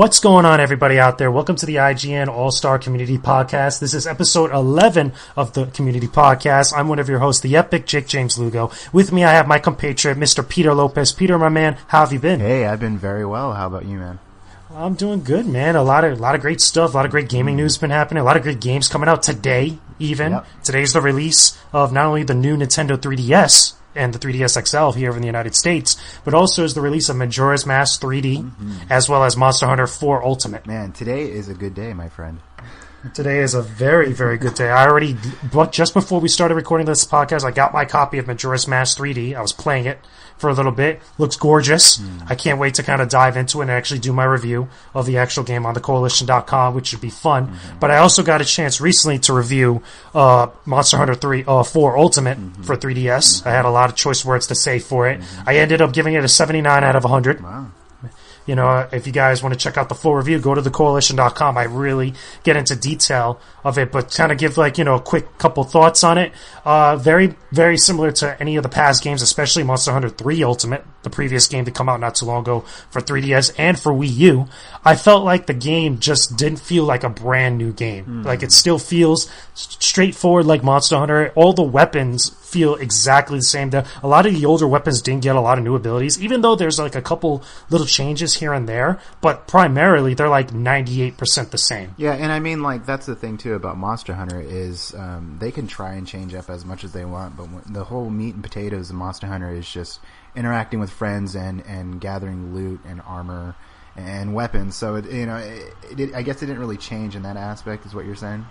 What's going on, everybody out there? Welcome to the IGN All-Star Community Podcast. This is episode 11 of the Community Podcast. I'm one of your hosts, the epic Jake James Lugo. With me, I have my compatriot, Mr. Peter Lopez. Peter, my man, how have you been? Hey, I've been very well. How about you, man? I'm doing good, man. A lot of great stuff. A lot of great gaming news has been happening. A lot of great games coming out today, even. Yep. Today's the release of not only the new Nintendo 3DS and the 3DS XL here in the United States, but also is the release of Majora's Mask 3D, as well as Monster Hunter 4 Ultimate. Man, today is a good day, my friend. Today is a very, very good day. Just before we started recording this podcast, I got my copy of Majora's Mask 3D. I was playing it for a little bit. Looks gorgeous. I can't wait to kind of dive into it and actually do my review of the actual game on thecoalition.com, which should be fun. But I also got a chance recently to review Monster Hunter 4 Ultimate for 3DS. I had a lot of choice words to say for it. I ended up giving it a 79 out of 100. Wow. You know, if you guys want to check out the full review, go to thecoalition.com. I really get into detail of it, but kind of give, a quick couple thoughts on it. Very, very similar to any of the past games, especially Monster Hunter 3 Ultimate, the previous game to come out not too long ago for 3DS and for Wii U. I felt like the game just didn't feel like a brand new game. Like, it still feels straightforward like Monster Hunter. All the weapons feel exactly the same. A lot of the older weapons didn't get a lot of new abilities, even though there's a couple little changes here and there, but primarily they're 98% the same. Yeah, and I mean, that's the thing too about Monster Hunter is they can try and change up as much as they want, but the whole meat and potatoes of Monster Hunter is just interacting with friends and gathering loot and armor and weapons. So I guess it didn't really change in that aspect, is what you're saying?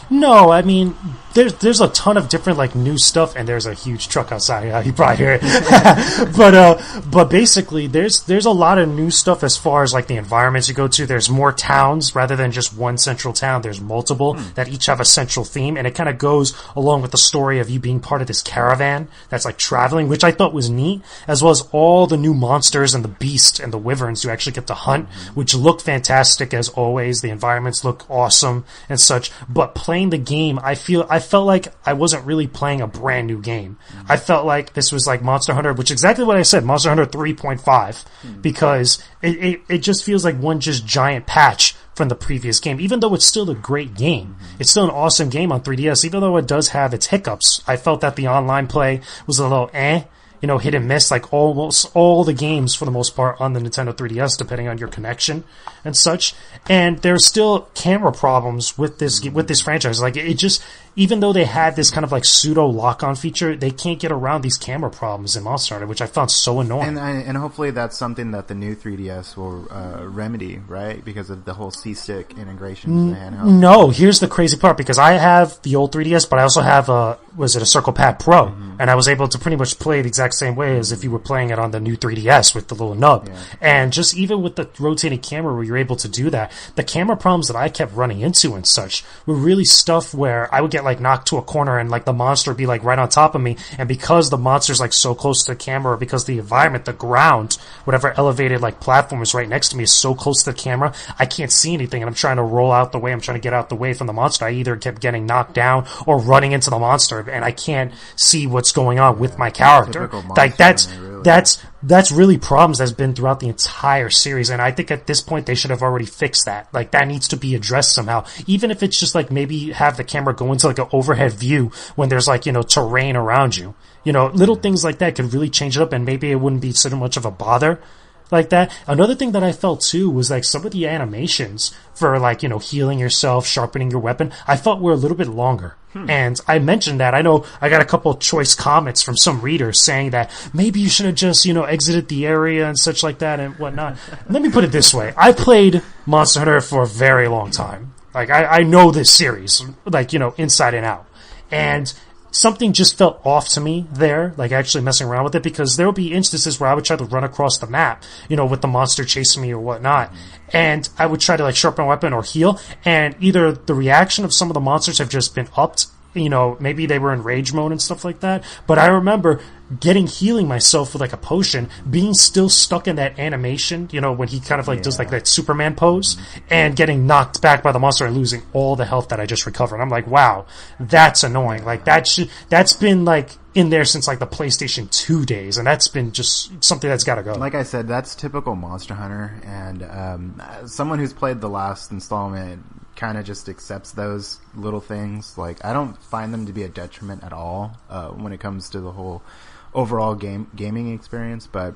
No, I mean, there's a ton of different new stuff, and there's a huge truck outside. You probably hear it. but basically, there's a lot of new stuff as far as the environments you go to. There's more towns rather than just one central town. There's multiple that each have a central theme, and it kind of goes along with the story of you being part of this caravan that's traveling, which I thought was neat, as well as all the new monsters and the beasts and the wyverns you actually get to hunt, which look fantastic as always. The environments look awesome and such, but playing the game, I felt like I wasn't really playing a brand new game. I felt like this was like Monster Hunter, which is exactly what I said, Monster Hunter 3.5, because it just feels like one just giant patch from the previous game, even though it's still a great game. It's still an awesome game on 3DS, even though it does have its hiccups. I felt that the online play was a little hit and miss, like almost all the games for the most part on the Nintendo 3DS, depending on your connection and such. And there's still camera problems with this franchise. It just, even though they had this kind of pseudo lock-on feature, they can't get around these camera problems in Monster Hunter, which I found so annoying. And hopefully that's something that the new 3DS will remedy, right? Because of the whole C-Stick integration to the handheld. No, here's the crazy part, because I have the old 3DS, but I also have a Circle Pad Pro, and I was able to pretty much play the exact same way as if you were playing it on the new 3DS with the little nub. Yeah. And just even with the rotating camera where you're able to do that, the camera problems that I kept running into and such were really stuff where I would get knocked to a corner and the monster would be right on top of me, and because the monster's so close to the camera, or because the environment, the ground, whatever elevated platform is right next to me is so close to the camera, I can't see anything, and I'm trying to roll out the way, I'm trying to get out the way from the monster. I either kept getting knocked down or running into the monster, and I can't see what's going on with my character. That's really problems that's been throughout the entire series, and I think at this point they should have already fixed that. That needs to be addressed somehow, even if it's just maybe have the camera go into an overhead view when there's terrain around you. Little things like that could really change it up, and maybe it wouldn't be so much of a bother like that. Another thing that I felt too was some of the animations for healing yourself, sharpening your weapon, I felt were a little bit longer. And I mentioned that. I know I got a couple choice comments from some readers saying that maybe you should have just, exited the area and such like that and whatnot. Let me put it this way. I played Monster Hunter for a very long time. I know this series, inside and out. And something just felt off to me there, actually messing around with it, because there will be instances where I would try to run across the map, with the monster chasing me or whatnot, and I would try to sharpen a weapon or heal, and either the reaction of some of the monsters have just been upped maybe they were in rage mode and stuff like that. But I remember healing myself with like a potion, being still stuck in that animation, when he kind of like does like that Superman pose, and getting knocked back by the monster and losing all the health that I just recovered. I'm like, wow, that's annoying. Like that's been like in there since like the PlayStation 2 days, and that's been just something that's got to go. Like I said, that's typical Monster Hunter, and someone who's played the last installment kind of just accepts those little things. Like, I don't find them to be a detriment at all when it comes to the whole overall gaming experience, but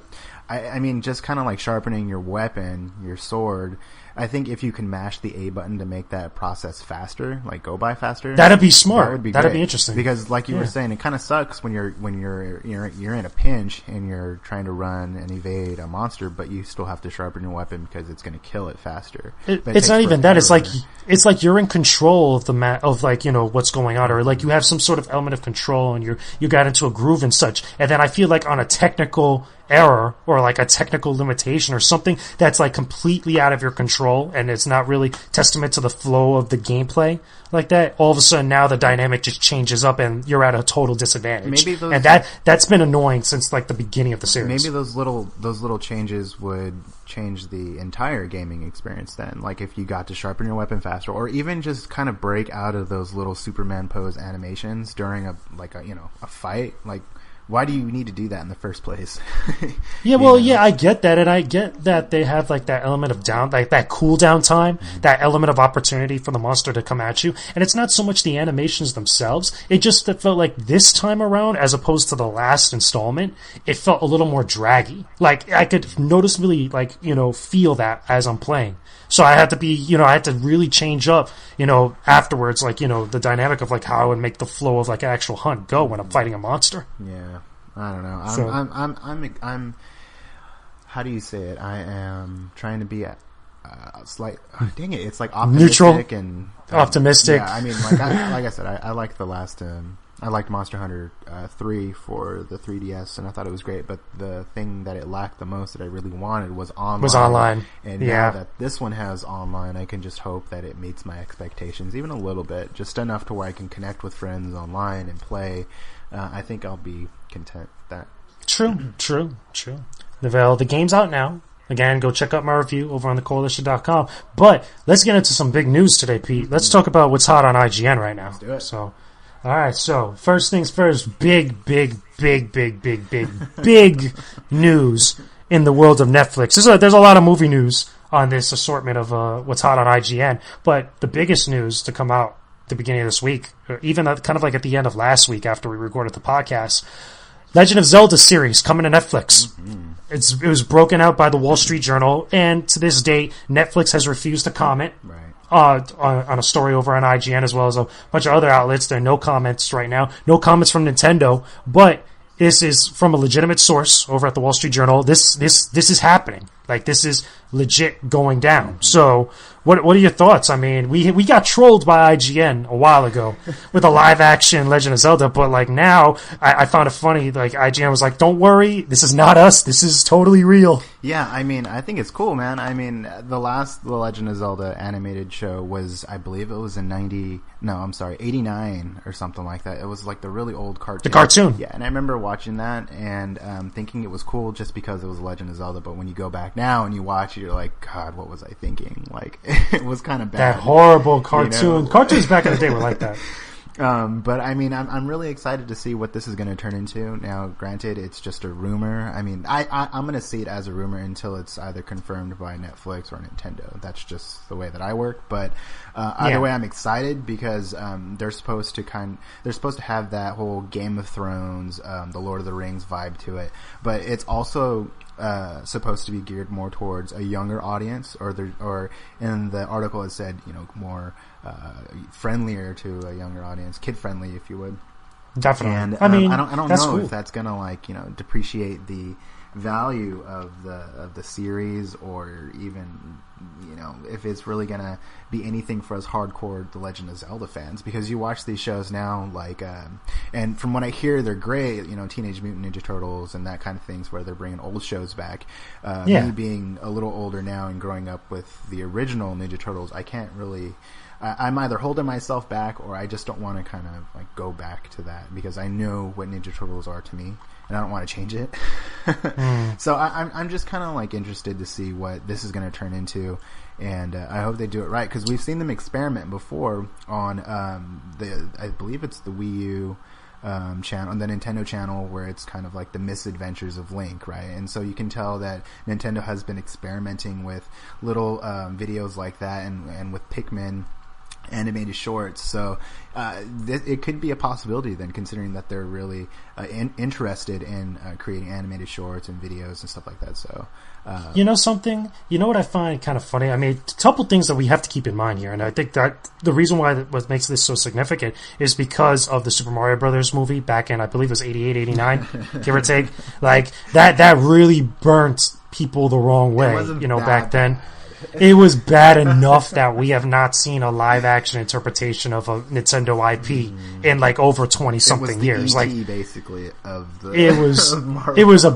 I mean, just kind of like sharpening your weapon, your sword. I think if you can mash the A button to make that process faster, like go by faster, that'd be smart. That'd be interesting. Because, like you were saying, it kind of sucks when you're in a pinch and you're trying to run and evade a monster, but you still have to sharpen your weapon because it's going to kill it faster. It's not even that. It's like you're in control of what's going on, or like you have some sort of element of control, and you got into a groove and such. And then I feel like on a technical error or like a technical limitation or something that's like completely out of your control and it's not really testament to the flow of the gameplay like that, all of a sudden now the dynamic just changes up and you're at a total disadvantage. And that's been annoying since like the beginning of the series. Maybe those little changes would change the entire gaming experience then. Like if you got to sharpen your weapon faster, or even just kind of break out of those little Superman pose animations during a fight. Like, why do you need to do that in the first place? Yeah, I get that, and I get that they have like that element of that cooldown time, that element of opportunity for the monster to come at you. And it's not so much the animations themselves; it just felt like this time around, as opposed to the last installment, it felt a little more draggy. Like I could noticeably feel that as I'm playing. So I had to be, I had to really change up, afterwards, the dynamic of like how I would make the flow of like an actual hunt go when I'm fighting a monster. Yeah, I don't know. I'm how do you say it? I am trying to be slight. Dang it! It's like optimistic neutral and optimistic. Yeah, I mean, like I said, I like the last. I liked Monster Hunter 3 for the 3DS, and I thought it was great. But the thing that it lacked the most that I really wanted was online. And now that this one has online, I can just hope that it meets my expectations, even a little bit, just enough to where I can connect with friends online and play. I think I'll be content with that. True. The game's out now. Again, go check out my review over on thecoalition.com. But let's get into some big news today, Pete. Let's talk about what's hot on IGN right now. Let's do it. So, all right. So, first things first, big news in the world of Netflix. There's a lot of movie news on this assortment of what's hot on IGN. But the biggest news to come out at the beginning of this week, or even kind of like at the end of last week after we recorded the podcast, Legend of Zelda series coming to Netflix. Mm-hmm. It was broken out by the Wall Street Journal, and to this date, Netflix has refused to comment on a story over on IGN, as well as a bunch of other outlets. There are no comments right now. No comments from Nintendo, but this is from a legitimate source over at the Wall Street Journal. This is happening. Like, this is legit going down. So, what are your thoughts? I mean, we got trolled by IGN a while ago with a live action Legend of Zelda, but like now, I found it funny. Like, IGN was like, "Don't worry, this is not us. This is totally real." Yeah, I mean, I think it's cool, man. I mean, the Legend of Zelda animated show was, I believe it was in 89 or something like that. It was like the really old cartoon. The cartoon. Yeah, and I remember watching that and thinking it was cool just because it was Legend of Zelda, but when you go back now and you watch it, you're like, God, what was I thinking? Like, it was kind of bad. That horrible cartoon. Cartoons back in the day were like that. But I mean, I'm really excited to see what this is going to turn into. Now, granted, it's just a rumor. I mean, I'm going to see it as a rumor until it's either confirmed by Netflix or Nintendo. That's just the way that I work. But either way, I'm excited because they're supposed to have that whole Game of Thrones, the Lord of the Rings vibe to it. But it's also supposed to be geared more towards a younger audience, or in the article it said, more friendlier to a younger audience, kid friendly, if you would. Definitely. And I mean, I don't know cool. if that's gonna depreciate the value of the series, or even if it's really gonna be anything for us hardcore The Legend of Zelda fans, because you watch these shows now, and from what I hear, they're great. Teenage Mutant Ninja Turtles and that kind of things, where they're bringing old shows back. Me being a little older now and growing up with the original Ninja Turtles, I can't really I'm either holding myself back or I just don't want to kind of like go back to that because I know what Ninja Turtles are to me and I don't want to change it. So I'm just kind of like interested to see what this is going to turn into, and I hope they do it right because we've seen them experiment before on I believe it's the Wii U channel, on the Nintendo channel, where it's kind of like the misadventures of Link, right? And so you can tell that Nintendo has been experimenting with little videos like that and with Pikmin animated shorts. So it could be a possibility then, considering that they're really interested in creating animated shorts and videos and stuff like that. So you know something? You know what I find kind of funny? I mean, a couple things that we have to keep in mind here, and I think that the reason why what makes this so significant is because of the Super Mario Brothers movie back in, I believe it was 88, 89, give or take. Like, that really burnt people the wrong way, you know, back then. It was bad enough that we have not seen a live action interpretation of a Nintendo IP in like over 20 something years. Like, basically of the it was a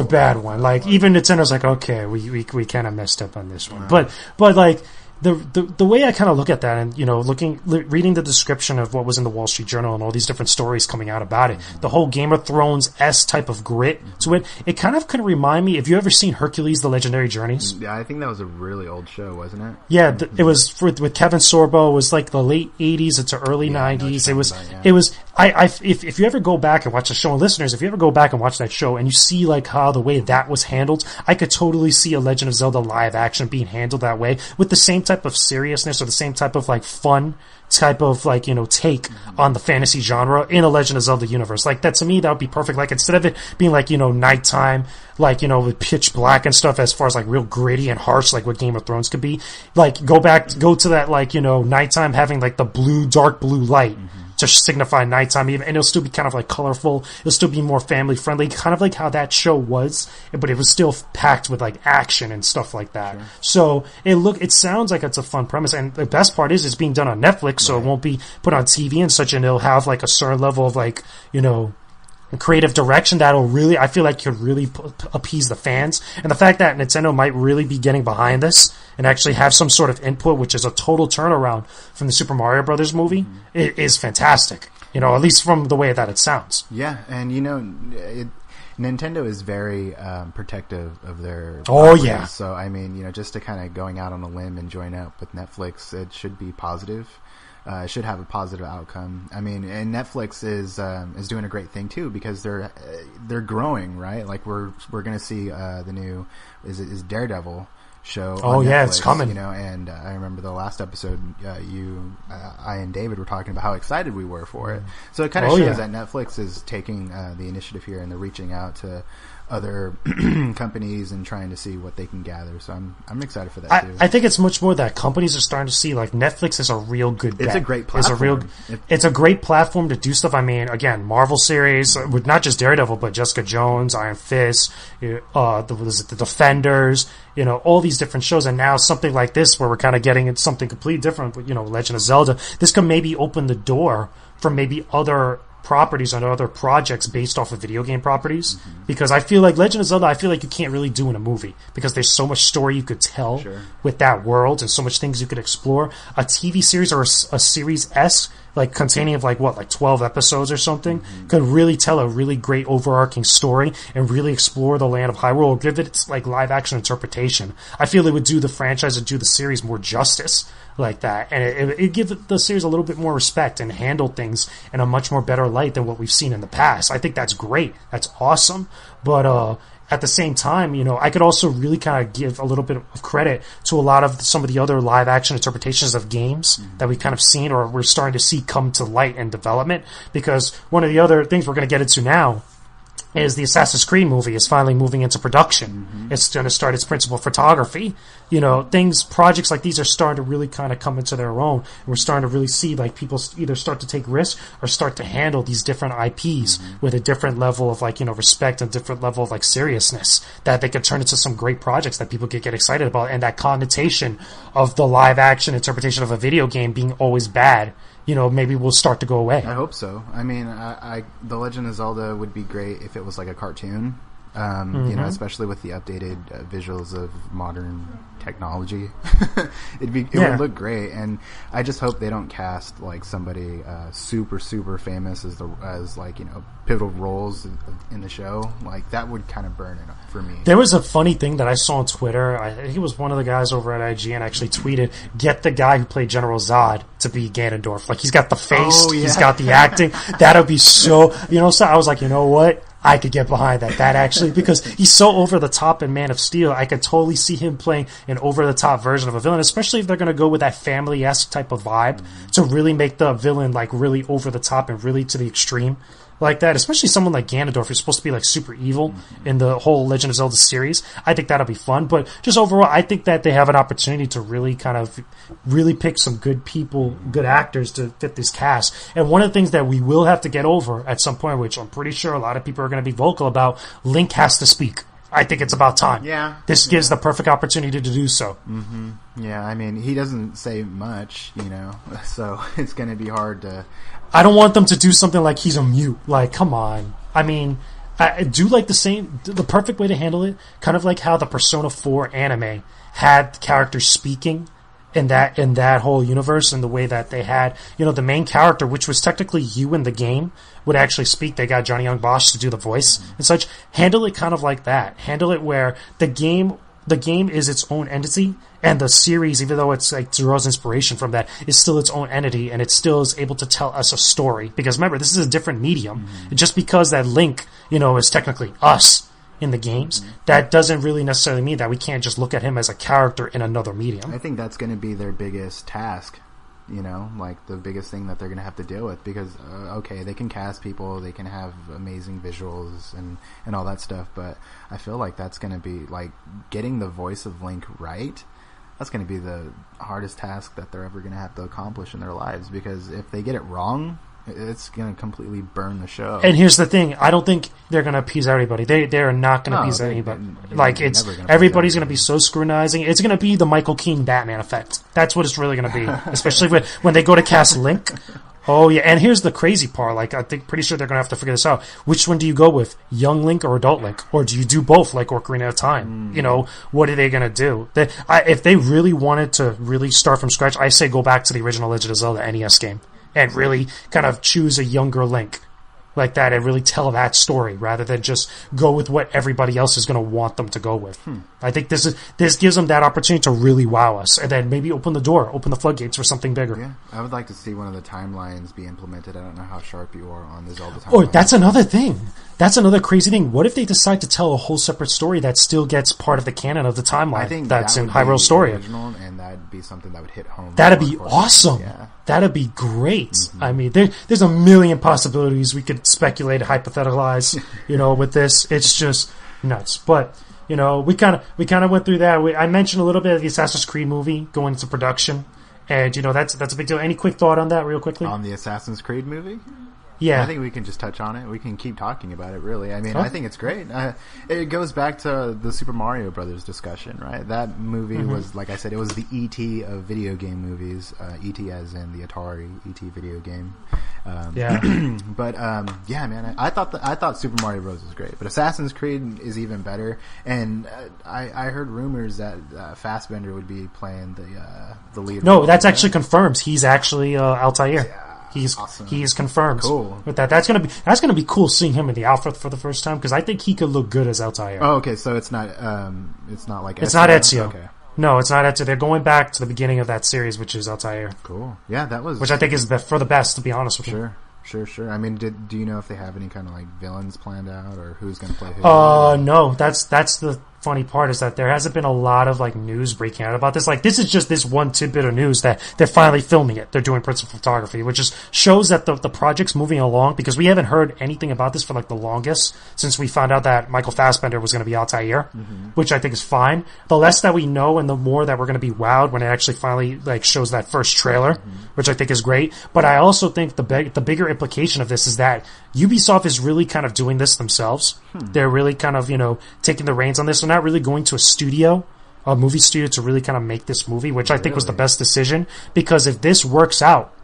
bad one. Like, even Nintendo's like, okay, we kind of messed up on this one. But like, the way I kind of look at that, and you know, reading the description of what was in the Wall Street Journal and all these different stories coming out about it, the whole Game of Thrones-esque type of grit to it, it kind of could remind me. Have you ever seen Hercules: The Legendary Journeys? Yeah, I think that was a really old show, wasn't it? Yeah, it was with Kevin Sorbo. It was like the late 80s into early 90s. It was. If you ever go back and watch the show, and listeners, if you ever go back and watch that show and you see like how the way that was handled, I could totally see a Legend of Zelda live action being handled that way with the same type of seriousness or the same type of like fun type of like, you know, take on the fantasy genre in a Legend of Zelda universe. Like that, to me, that would be perfect. Like instead of it being like, you know, nighttime, like, you know, with pitch black and stuff, as far as like real gritty and harsh, like what Game of Thrones could be, like go to that, like, you know, nighttime having like the dark blue light to signify nighttime, even, and it'll still be kind of like colorful. It'll still be more family friendly, kind of like how that show was, but it was still packed with like action and stuff like that. Sure. So it sounds like it's a fun premise, and the best part is it's being done on Netflix, so it won't be put on TV and such, and it'll have like a certain level of like, you know, creative direction that'll really, I feel like, could really appease the fans. And the fact that Nintendo might really be getting behind this and actually have some sort of input, which is a total turnaround from the Super Mario Brothers movie, it is fantastic. You know, at least from the way that it sounds. Yeah, and you know, Nintendo is very protective of their properties. Yeah. So I mean, you know, just to kind of going out on a limb and join up with Netflix, it should be positive. Should have a positive outcome. I mean, and Netflix is doing a great thing too, because they're growing, right? Like we're going to see the new is Daredevil show. On yeah, Netflix, it's coming. You know, and I remember the last episode, I and David were talking about how excited we were for it. So it kind of shows that Netflix is taking the initiative here, and they're reaching out to other companies and trying to see what they can gather. So I'm excited for that too. I think it's much more that companies are starting to see like Netflix is a real good bet. It's a great platform. It's a great platform to do stuff. I mean, again, Marvel series with not just Daredevil, but Jessica Jones, Iron Fist, the Defenders, you know, all these different shows. And now something like this where we're kind of getting into something completely different, you know, Legend of Zelda. This could maybe open the door for maybe other properties and other projects based off of video game properties, because I feel like Legend of Zelda, I feel like you can't really do in a movie because there's so much story you could tell with that world and so much things you could explore. A TV series or a series-esque, like containing of like 12 episodes or something, could really tell a really great overarching story and really explore the land of Hyrule, or give it its like live action interpretation. I feel it would do the franchise and do the series more justice like that, and it give the series a little bit more respect and handle things in a much more better light than what we've seen in the past. I think that's great. That's awesome. But at the same time, you know, I could also really kind of give a little bit of credit to a lot of some of the other live action interpretations of games that we've kind of seen or we're starting to see come to light and development, because one of the other things we're going to get into now is the Assassin's Creed movie is finally moving into production. It's going to start its principal photography. You know, projects like these are starting to really kind of come into their own. And we're starting to really see like people either start to take risks or start to handle these different IPs with a different level of like, you know, respect and different level of like seriousness, that they could turn into some great projects that people could get excited about. And that connotation of the live action interpretation of a video game being always bad, you know, maybe will start to go away. I hope so. I mean, The Legend of Zelda would be great if it was like a cartoon You know, especially with the updated visuals of modern technology. It would look great, and I just hope they don't cast like somebody super famous as like, you know, pivotal roles in the show. Like that would kind of burn it for me. There was a funny thing that I saw on Twitter. I think it was one of the guys over at IGN actually tweeted, "Get the guy who played General Zod to be Ganondorf. Like he's got the face, he's got the acting. That'll be so." You know, so I was like, you know what? I could get behind that. That actually, because he's so over the top in Man of Steel, I could totally see him playing an over the top version of a villain, especially if they're going to go with that family-esque type of vibe to really make the villain like really over the top and really to the extreme like that. Especially someone like Ganondorf, who's supposed to be like super evil in the whole Legend of Zelda series. I think that'll be fun. But just overall, I think that they have an opportunity to really kind of really pick some good people, good actors to fit this cast. And one of the things that we will have to get over at some point, which I'm pretty sure a lot of people are going to be vocal about, Link has to speak. I think it's about time. Yeah. This gives the perfect opportunity to do so. Mm-hmm. Yeah, I mean, he doesn't say much, you know, so it's going to be hard to... I don't want them to do something like he's a mute. Like, come on. I mean, I do like the perfect way to handle it, kind of like how the Persona 4 anime had characters speaking in that whole universe, and the way that they had, you know, the main character, which was technically you in the game, would actually speak. They got Johnny Young Bosch to do the voice and such. Handle it kind of like that. Handle it where the game is its own entity, and the series, even though it's like draws inspiration from that, is still its own entity, and it still is able to tell us a story. Because remember, this is a different medium. Just because that Link, you know, is technically us in the games, that doesn't really necessarily mean that we can't just look at him as a character in another medium. I think that's going to be their biggest task, you know, like the biggest thing that they're going to have to deal with, because, okay, they can cast people, they can have amazing visuals and all that stuff, but I feel like that's going to be, like, getting the voice of Link right, that's going to be the hardest task that they're ever going to have to accomplish in their lives, because if they get it wrong, it's going to completely burn the show. And here's the thing, I don't think they're going to appease everybody. They are not going to appease anybody. Like, it's everybody's going to be so scrutinizing. It's going to be the Michael Keaton Batman effect. That's what it's really going to be. Especially when they go to cast Link. Oh yeah, and here's the crazy part. Like, I think pretty sure they're going to have to figure this out. Which one do you go with? Young Link or Adult Link? Or do you do both, like Ocarina of Time? You know, what are they going to do? If they really wanted to really start from scratch, I say go back to the original Legend of Zelda NES game and really kind of choose a younger Link like that and really tell that story rather than just go with what everybody else is going to want them to go with. I think this gives them that opportunity to really wow us, and then maybe open the floodgates for something bigger. Yeah, I would like to see one of the timelines be implemented. I don't know how sharp you are on the Zelda timeline. Oh, that's another thing. That's another crazy thing. What if they decide to tell a whole separate story that still gets part of the canon of the timeline? I think that's that in Hyrule Story. And that'd be something that would hit home. That'd be awesome. Yeah. That'd be great. I mean, there's a million possibilities we could speculate, hypothesize, you know, with this. It's just nuts. But, you know, we kind of went through that. I mentioned a little bit of the Assassin's Creed movie going into production, and, you know, that's a big deal. Any quick thought on that real quickly? On the Assassin's Creed movie? Yeah. I think we can just touch on it. We can keep talking about it, really. I mean, I think it's great. It goes back to the Super Mario Brothers discussion, right? That movie was, like I said, it was the E.T. of video game movies. E.T. as in the Atari E.T. video game. But, yeah, man, I thought Super Mario Bros. Was great. But Assassin's Creed is even better. And I heard rumors that Fassbender would be playing the lead. No, that's actually confirmed. He's actually Altair. Yeah. Awesome. He's confirmed. Cool. With that, that's gonna be cool seeing him in the outfit for the first time, because I think he could look good as Altair. Oh, okay. So it's not like it's not Ezio. Okay. No, it's not Ezio. They're going back to the beginning of that series, which is Altair. Cool. Yeah, that was. Which I think is for the best, to be honest with you. Sure. I mean, do you know if they have any kind of like villains planned out, or who's going to play who? No. That's the funny part, is that there hasn't been a lot of like news breaking out about this. Like, this is just this one tidbit of news that they're finally filming it. They're doing principal photography, which just shows that the project's moving along, because we haven't heard anything about this for like the longest since we found out that Michael Fassbender was going to be Altair, which I think is fine. The less that we know and the more that we're going to be wowed when it actually finally like shows that first trailer, which I think is great. But I also think the bigger implication of this is that Ubisoft is really kind of doing this themselves. They're really kind of, you know, taking the reins on this. They're not really going to a movie studio to really kind of make this movie, which I think was the best decision, because if this works out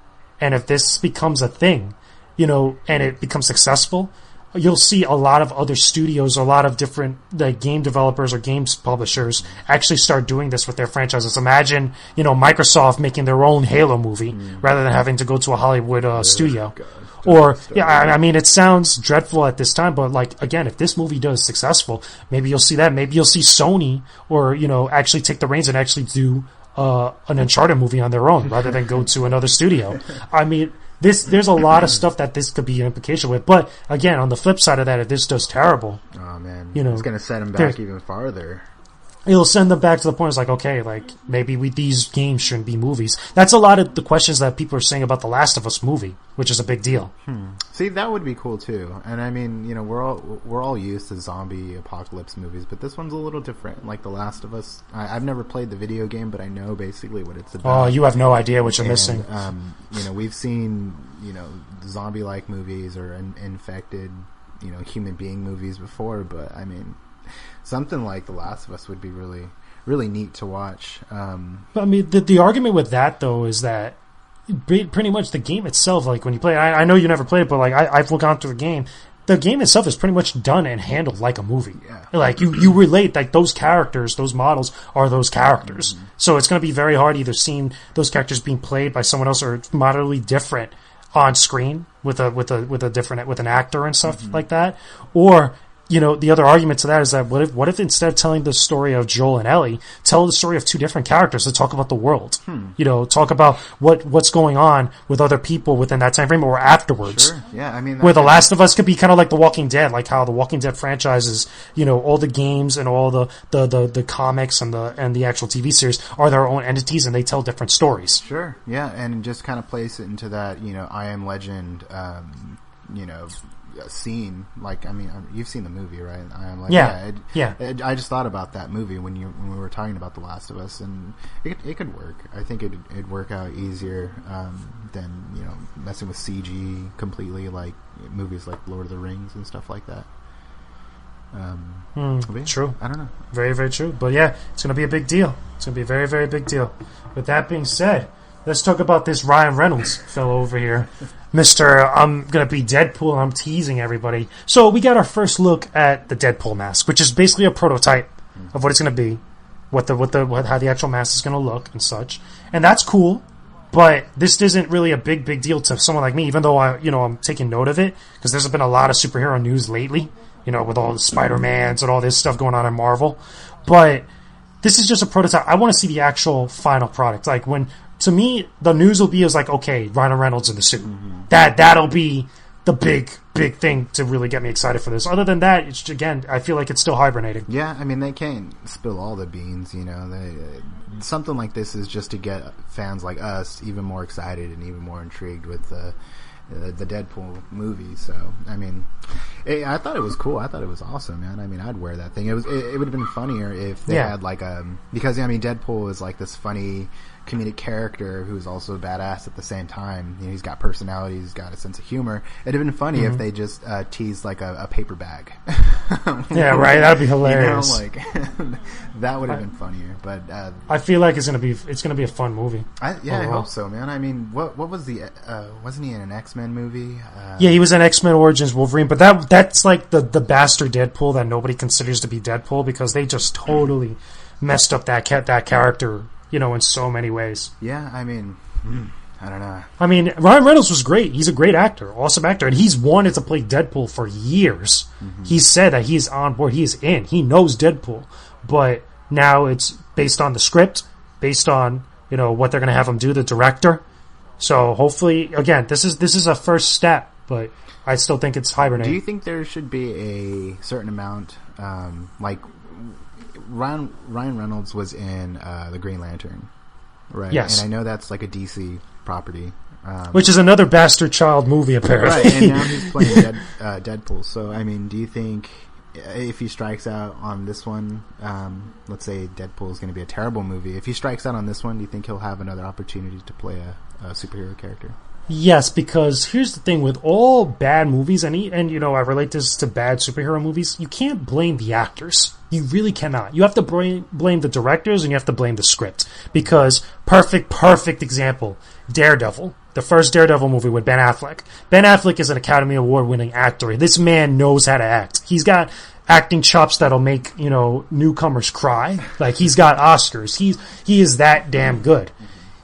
and if this becomes a thing, you know, and it becomes successful, you'll see a lot of other studios, a lot of different game developers or games publishers actually start doing this with their franchises. Imagine, Microsoft making their own Halo movie rather than having to go to a Hollywood studio. God. Or, I mean, it sounds dreadful at this time, but, like, again, if this movie does successful, maybe you'll see that. Maybe you'll see Sony or, actually take the reins and actually do an Uncharted movie on their own rather than go to another studio. I mean, there's a lot of stuff that this could be an implication with. But, again, on the flip side of that, if this does terrible... Oh, man. It's going to set them back even farther. It'll send them back to the point. It's like, okay, like maybe these games shouldn't be movies. That's a lot of the questions that people are saying about the Last of Us movie, which is a big deal. See, that would be cool too. And I mean, we're all used to zombie apocalypse movies, but this one's a little different. Like the Last of Us, I've never played the video game, but I know basically what it's about. Oh, you have no idea what you're missing. We've seen zombie-like movies or infected, human being movies before, but I mean. Something like The Last of Us would be really, really neat to watch. But I mean, the argument with that though is that pretty much the game itself, like when you play, I know you never played it, but like I've gone through the game. The game itself is pretty much done and handled like a movie. Yeah. Like you relate, like those characters, those models are those characters. Mm-hmm. So it's going to be very hard either seeing those characters being played by someone else or moderately different on screen with an actor and stuff like that, or. The other argument to that is that what if instead of telling the story of Joel and Ellie, tell the story of two different characters to talk about the world? Talk about what's going on with other people within that time frame or afterwards. Sure. Yeah, I mean, where The Last of Us could be kind of like The Walking Dead, like how The Walking Dead franchise is, all the games and all the comics and the actual TV series are their own entities and they tell different stories. Sure. Yeah, and just kind of place it into that, I Am Legend, scene. Like, I mean, you've seen the movie, right? I'm like, yeah. I just thought about that movie when we were talking about The Last of Us, and it could work. I think it'd work out easier than messing with CG completely, like movies like Lord of the Rings and stuff like that. True. I don't know. Very, very true. But yeah, it's going to be a big deal. It's going to be a very, very big deal. With that being said, let's talk about this Ryan Reynolds fellow over here. Mr. I'm going to be Deadpool. I'm teasing everybody. So we got our first look at the Deadpool mask, which is basically a prototype of what it's going to be, how the actual mask is going to look and such. And that's cool, but this isn't really a big deal to someone like me, even though I'm taking note of it, because there's been a lot of superhero news lately, with all the Spider-Mans and all this stuff going on in Marvel. But this is just a prototype. I want to see the actual final product. Like to me, the news will be like, okay, Ryan Reynolds in the suit. That'll be the big thing to really get me excited for this. Other than that, I feel like it's still hibernating. Yeah, I mean, they can't spill all the beans, something like this is just to get fans like us even more excited and even more intrigued with the Deadpool movie. So, I mean, I thought it was cool. I thought it was awesome, man. I mean, I'd wear that thing. It would have been funnier if they had like because I mean, Deadpool is like this funny comedic character who's also badass at the same time. He's got personality, he's got a sense of humor. It'd have been funny if they just teased like a paper bag. Yeah, right. That'd be hilarious. That would have been funnier. But I feel like it's gonna be a fun movie. I hope so, man. I mean, what was the wasn't he in an X-Men movie? Yeah, he was in X-Men Origins Wolverine, but that's like the bastard Deadpool that nobody considers to be Deadpool because they just totally messed up that character. In so many ways. Yeah, I mean, I don't know. I mean, Ryan Reynolds was great. He's a great actor, awesome actor, and he's wanted to play Deadpool for years. He said that he's on board. He is in. He knows Deadpool, but now it's based on the script, based on what they're going to have him do, the director. So hopefully, again, this is a first step, but I still think it's hibernating. Do you think there should be a certain amount, like? Ryan Reynolds was in the Green Lantern, right? Yes. And I know that's like a DC property. Which is another bastard child movie, apparently. Right, and now he's playing Deadpool. So, I mean, do you think if he strikes out on this one, let's say Deadpool is going to be a terrible movie, if he strikes out on this one, do you think he'll have another opportunity to play a superhero character? Yes, because here's the thing with all bad movies, and I relate this to bad superhero movies, you can't blame the actors. You really cannot. You have to blame the directors and you have to blame the script. Because perfect example, Daredevil, the first Daredevil movie with Ben Affleck. Ben Affleck is an Academy Award-winning actor. This man knows how to act. He's got acting chops that'll make, newcomers cry. Like, he's got Oscars. He is that damn good.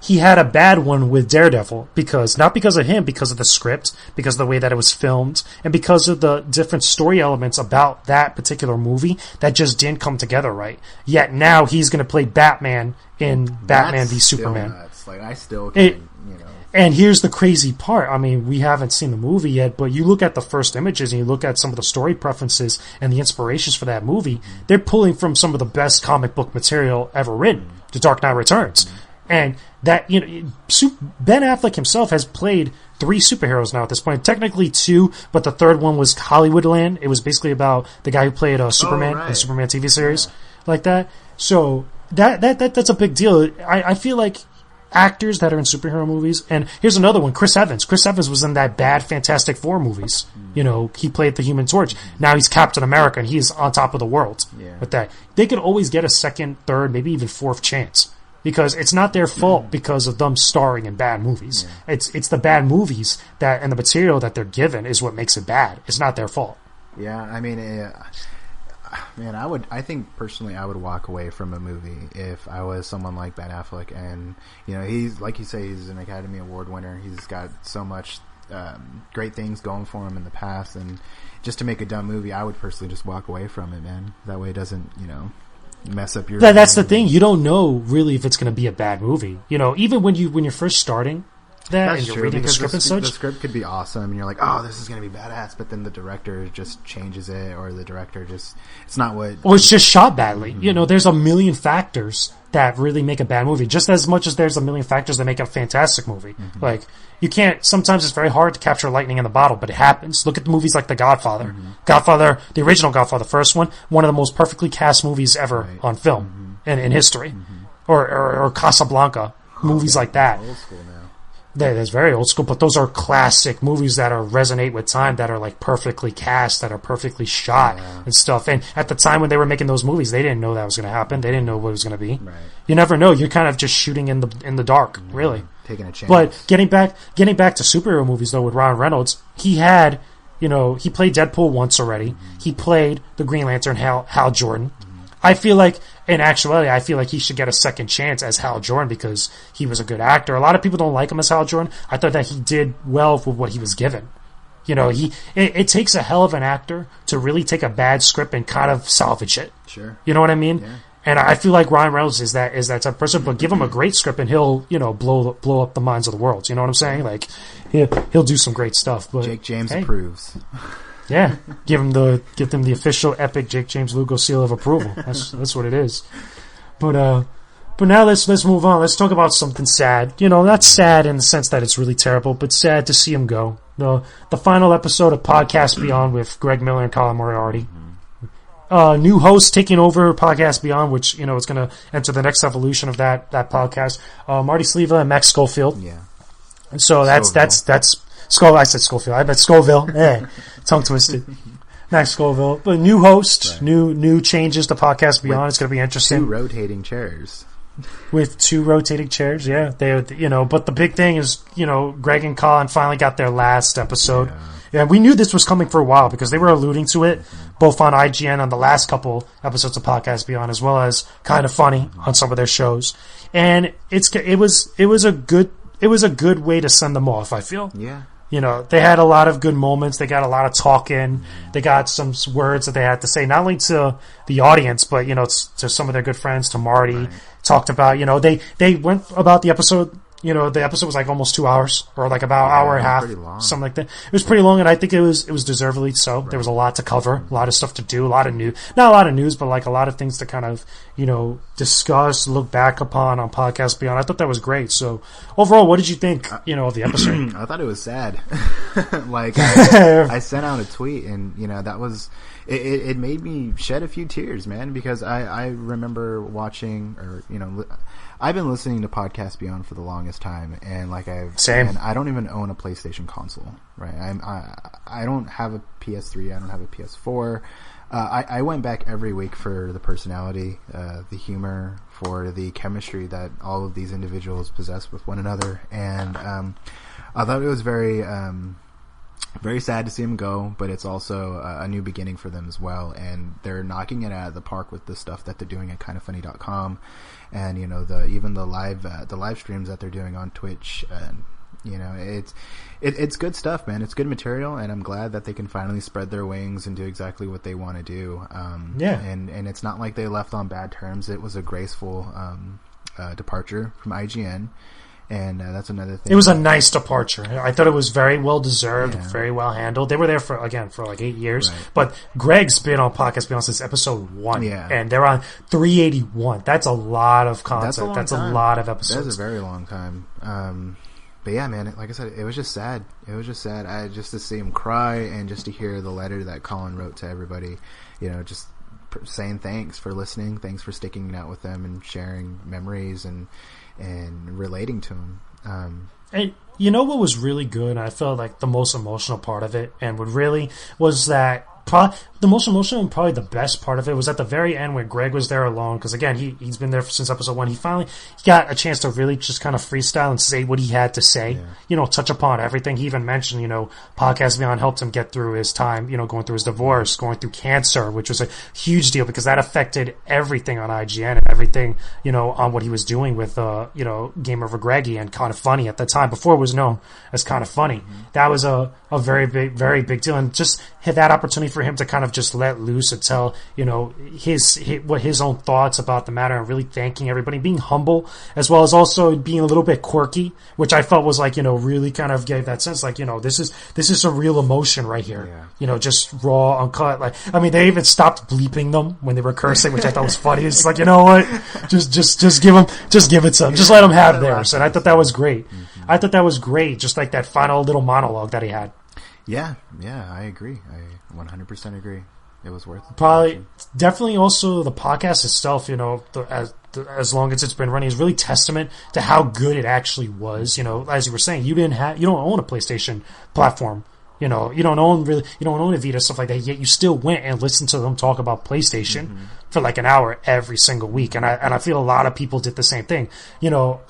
He had a bad one with Daredevil not because of him, because of the script, because of the way that it was filmed, and because of the different story elements about that particular movie that just didn't come together right. Yet now he's going to play Batman in Batman v Superman. Nuts. Like, I still can, And here's the crazy part. I mean, we haven't seen the movie yet, but you look at the first images and you look at some of the story preferences and the inspirations for that movie, they're pulling from some of the best comic book material ever written, The Dark Knight Returns. And that, Ben Affleck himself has played 3 superheroes now at this point. Technically 2, but the third one was Hollywoodland. It was basically about the guy who played Superman in the Superman TV series, like that. So that's a big deal. I feel like actors that are in superhero movies, and here's another one, Chris Evans. Chris Evans was in that bad Fantastic Four movies. He played the Human Torch. Now he's Captain America, and he's on top of the world with that. They could always get a second, third, maybe even fourth chance. Because it's not their fault because of them starring in bad movies. Yeah. It's the bad movies and the material that they're given is what makes it bad. It's not their fault. Yeah, I mean, man, I think personally I would walk away from a movie if I was someone like Ben Affleck, and he's, like you say, he's an Academy Award winner. He's got so much great things going for him in the past, and just to make a dumb movie, I would personally just walk away from it, man. That way it doesn't, mess up your. That's the thing. You don't know really if it's going to be a bad movie. Even when you're first starting and you're reading the script and such. The script could be awesome, and you're like, oh, this is going to be badass. But then the director just changes it, or the director it's not what. Or it's just shot badly. There's a million factors that really make a bad movie, just as much as there's a million factors that make a fantastic movie. Mm-hmm. Like, you can't. Sometimes it's very hard to capture lightning in the bottle, but it happens. Look at the movies like The Godfather. Mm-hmm. Godfather, the original Godfather, the first one of the most perfectly cast movies ever on film in history. Mm-hmm. Or Casablanca, movies like that. Old school now. That's very old school, but those are classic movies that resonate with time, that are like perfectly cast, that are perfectly shot and stuff. And at the time when they were making those movies, they didn't know that was going to happen. They didn't know what it was going to be. Right. You never know. You're kind of just shooting in the dark, really. Taking a chance. But getting back to superhero movies though, with Ryan Reynolds, he had, he played Deadpool once already. Mm-hmm. He played the Green Lantern, Hal Jordan. I feel like, in actuality, he should get a second chance as Hal Jordan because he was a good actor. A lot of people don't like him as Hal Jordan. I thought that he did well with what he was given. It takes a hell of an actor to really take a bad script and kind of salvage it. Sure. You know what I mean? Yeah. And I feel like Ryan Reynolds is that type of person, but give him a great script and he'll, blow up the minds of the world. You know what I'm saying? Like, he'll do some great stuff. But Jake James approves. Yeah, give them the official epic Jake James Lugo seal of approval. That's what it is. But now let's move on. Let's talk about something sad. Not sad in the sense that it's really terrible, but sad to see him go. The final episode of Podcast Beyond with Greg Miller and Colin Moriarty. New host taking over Podcast Beyond, which is going to enter the next evolution of that podcast. Marty Sleva and Max Schofield. Yeah. And so that's I said Schofield. I bet Scoville. Tongue twisted. Max Scoville. But new host, right. new changes to Podcast Beyond. It's going to be interesting. 2 rotating chairs. With 2 rotating chairs, yeah. But the big thing is, Greg and Colin finally got their last episode. Yeah, we knew this was coming for a while because they were alluding to it both on IGN on the last couple episodes of Podcast Beyond, as well as Kind of Funny on some of their shows. And it was a good way to send them off, I feel. Yeah. They had a lot of good moments. They got a lot of talking. They got some words that they had to say, not only to the audience, but, to some of their good friends, to Marty. Right. Talked about, they went about the episode. The episode was like almost 2 hours, or like about hour and a half, something like that. It was pretty long, and I think it was deservedly so. Right. There was a lot to cover, a lot of stuff to do, a lot of news. Not a lot of news, but like a lot of things to kind of, discuss, look back upon on Podcast Beyond. I thought that was great. So overall, what did you think, of the episode? I thought it was sad. Like, I sent out a tweet, and, that was... It made me shed a few tears, man, because I remember watching, or, I've been listening to Podcast Beyond for the longest time, and and I don't even own a PlayStation console, right? I don't have a PS3, I don't have a PS4. I went back every week for the personality, the humor, for the chemistry that all of these individuals possess with one another, and I thought it was very sad to see him go, but it's also a new beginning for them as well. And they're knocking it out of the park with the stuff that they're doing at kindoffunny.com, and even the live streams that they're doing on Twitch. It's good stuff, man. It's good material, and I'm glad that they can finally spread their wings and do exactly what they want to do. And it's not like they left on bad terms. It was a graceful departure from IGN. And that's another thing. It was a nice departure. I thought it was very well deserved, very well handled. They were there for like 8 years. Right. But Greg's been on Podcast Beyond since episode 1. Yeah. And they're on 381. That's a lot of content. That's a lot of episodes. That's a very long time. But yeah, man, like I said, it was just sad. Just to see him cry and just to hear the letter that Colin wrote to everybody, just saying thanks for listening, thanks for sticking it out with them and sharing memories and relating to him. And you know what was really good? I felt like the most emotional part of it, and what really was that the most emotional and probably the best part of it was at the very end when Greg was there alone, because again, he's been there since episode 1. He finally got a chance to really just kind of freestyle and say what he had to say, touch upon everything. He even mentioned, Podcast Beyond helped him get through his time, going through his divorce, going through cancer, which was a huge deal because that affected everything on IGN and everything, on what he was doing with, Game Over Greggy and Kind of Funny at the time, before it was known as Kind of Funny. Mm-hmm. That was a very big deal, and just had that opportunity for him to kind of just let loose and tell, his own thoughts about the matter, and really thanking everybody, being humble, as well as also being a little bit quirky, which I felt was like, really kind of gave that sense, like, this is some real emotion right here. Yeah. Just raw, uncut. Like, I mean, they even stopped bleeping them when they were cursing, which I thought was funny. It's like, you know what? Just give it to them. Just let them have theirs. And I thought that was great. Mm-hmm. I thought that was great. Just like that final little monologue that he had. Yeah, I agree. I 100% agree. It was worth it. Probably, definitely also the podcast itself, as long as it's been running, is really testament to how good it actually was. As you were saying, you don't own a PlayStation platform. You don't own a Vita, stuff like that, yet you still went and listened to them talk about PlayStation for like an hour every single week. And I feel a lot of people did the same thing.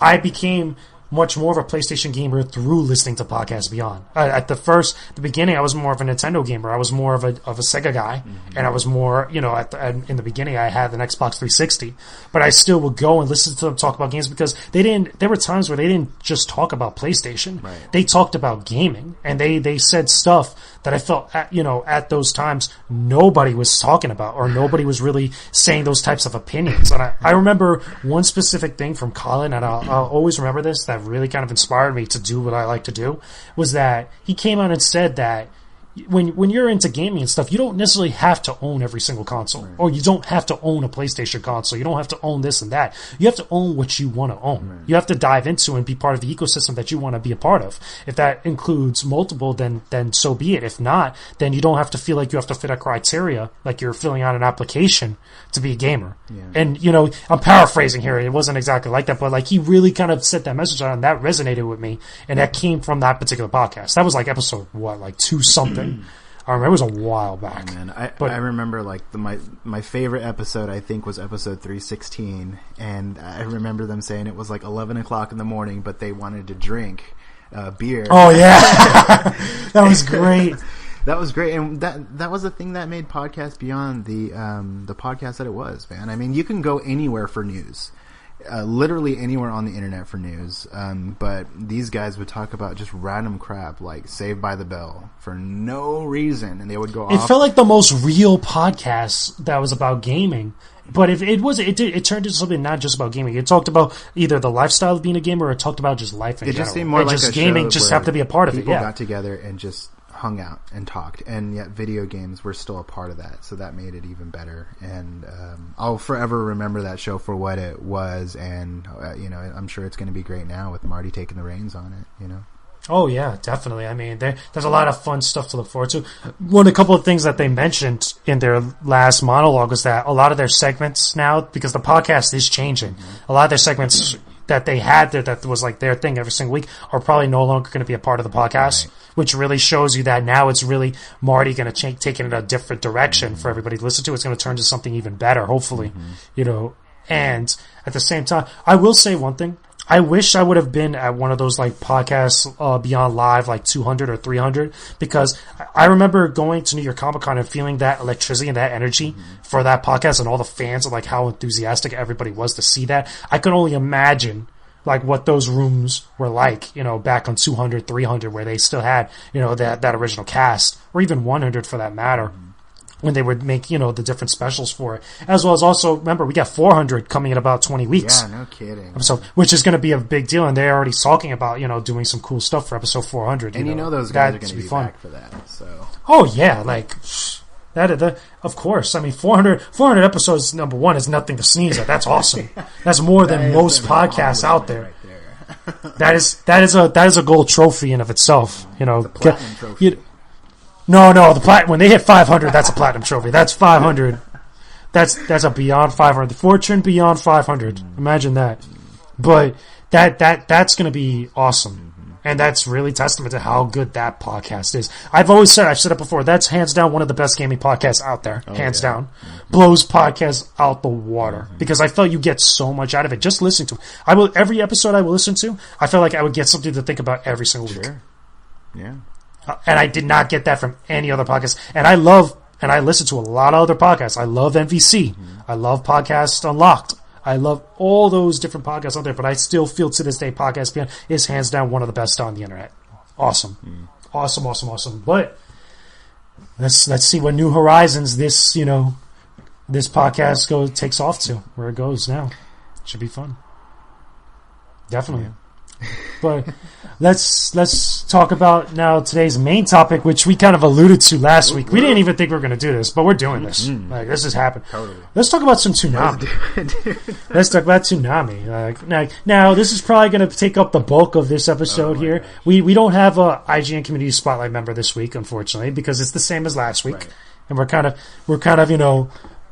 I became much more of a PlayStation gamer through listening to Podcast Beyond. At the beginning, I was more of a Nintendo gamer. I was more of a Sega guy, and I was more, in the beginning, I had an Xbox 360, but I still would go and listen to them talk about games because there were times where they didn't just talk about PlayStation. Right. They talked about gaming, and they said stuff that I felt, at those times, nobody was talking about, or nobody was really saying those types of opinions. And I remember one specific thing from Colin, and I'll always remember this, that really kind of inspired me to do what I like to do, was that he came out and said that when you're into gaming and stuff, you don't necessarily have to own every single console, right, or you don't have to own a PlayStation console. You don't have to own this and that. You have to own what you want to own. Right. You have to dive into and be part of the ecosystem that you want to be a part of. If that includes multiple, then so be it. If not, then you don't have to feel like you have to fit a criteria, like you're filling out an application to be a gamer. Yeah. And, I'm paraphrasing here. It wasn't exactly like that, but like he really kind of set that message out, and that resonated with me. And that came from that particular podcast. That was like episode, 2 something. I remember it was a while back. Oh, man. I remember like my favorite episode, I think, was episode 316, and I remember them saying it was like 11 o'clock in the morning, but they wanted to drink beer. Oh yeah, that was great. That was great, and that was the thing that made Podcast Beyond the podcast that it was, man. I mean, you can go anywhere for news. Literally anywhere on the internet for news, but these guys would talk about just random crap like Saved by the Bell for no reason, and they would go off. It felt like the most real podcast that was about gaming, but if it turned into something not just about gaming. It talked about either the lifestyle of being a gamer, or it talked about just life in general. It just seemed more like just a gaming show just happened to be a part of it. People Yeah, got together and just hung out and talked, and yet video games were still a part of that, so that made it even better. And I'll forever remember that show for what it was, and I'm sure it's going to be great now with Marty taking the reins on it. Oh yeah, definitely. I mean, there's a lot of fun stuff to look forward to. A couple of things that they mentioned in their last monologue was that a lot of their segments now, because the podcast is changing, a lot of their segments that they had there that was like their thing every single week are probably no longer going to be a part of the podcast, right, which really shows you that now it's really Marty going to take it in a different direction for everybody to listen to. It's going to turn into something even better, hopefully, And at the same time, I will say one thing. I wish I would have been at one of those like podcasts Beyond Live, like 200 or 300, because I remember going to New York Comic Con and feeling that electricity and that energy for that podcast and all the fans and like how enthusiastic everybody was to see that. I could only imagine like what those rooms were like, back on 200, 300, where they still had, that original cast, or even 100 for that matter. When they would make, the different specials for it. As well as also, remember, we got 400 coming in about 20 weeks. Yeah, no kidding. Episode, which is going to be a big deal, and they're already talking about, doing some cool stuff for episode 400. And those guys are going to be fun. Back for that, so. Oh, yeah, like, of course. I mean, 400 episodes, number one, is nothing to sneeze at. That's awesome. That's more than most podcasts out there. Right there. that is a gold trophy in of itself. It's a platinum trophy. No, when they hit 500, that's a platinum trophy. That's 500. That's a beyond 500. Fortune beyond 500. Imagine that. But that's going to be awesome. And that's really testament to how good that podcast is. I've said it before, that's hands down one of the best gaming podcasts out there. Hands down. Blows podcasts out the water. Because I felt you get so much out of it. Just listening to it. Every episode I will listen to, I felt like I would get something to think about every single week. Sure. Yeah. And I did not get that from any other podcast. And I listen to a lot of other podcasts. I love NVC. I love Podcast Unlocked. I love all those different podcasts out there, but I still feel to this day Podcast Beyond is hands down one of the best on the internet. Awesome. Awesome. But let's see what new horizons this podcast takes off to, where it goes now. Should be fun. Definitely. Yeah. But let's talk about now today's main topic, which we kind of alluded to last week. We didn't even think we were going to do this, but we're doing this. Like, this has happened. Totally. Let's talk about some Toonami. Let's talk about Toonami. Now, this is probably going to take up the bulk of this episode here. Gosh. We don't have a IGN Community Spotlight member this week, unfortunately, because it's the same as last week, and we're kind of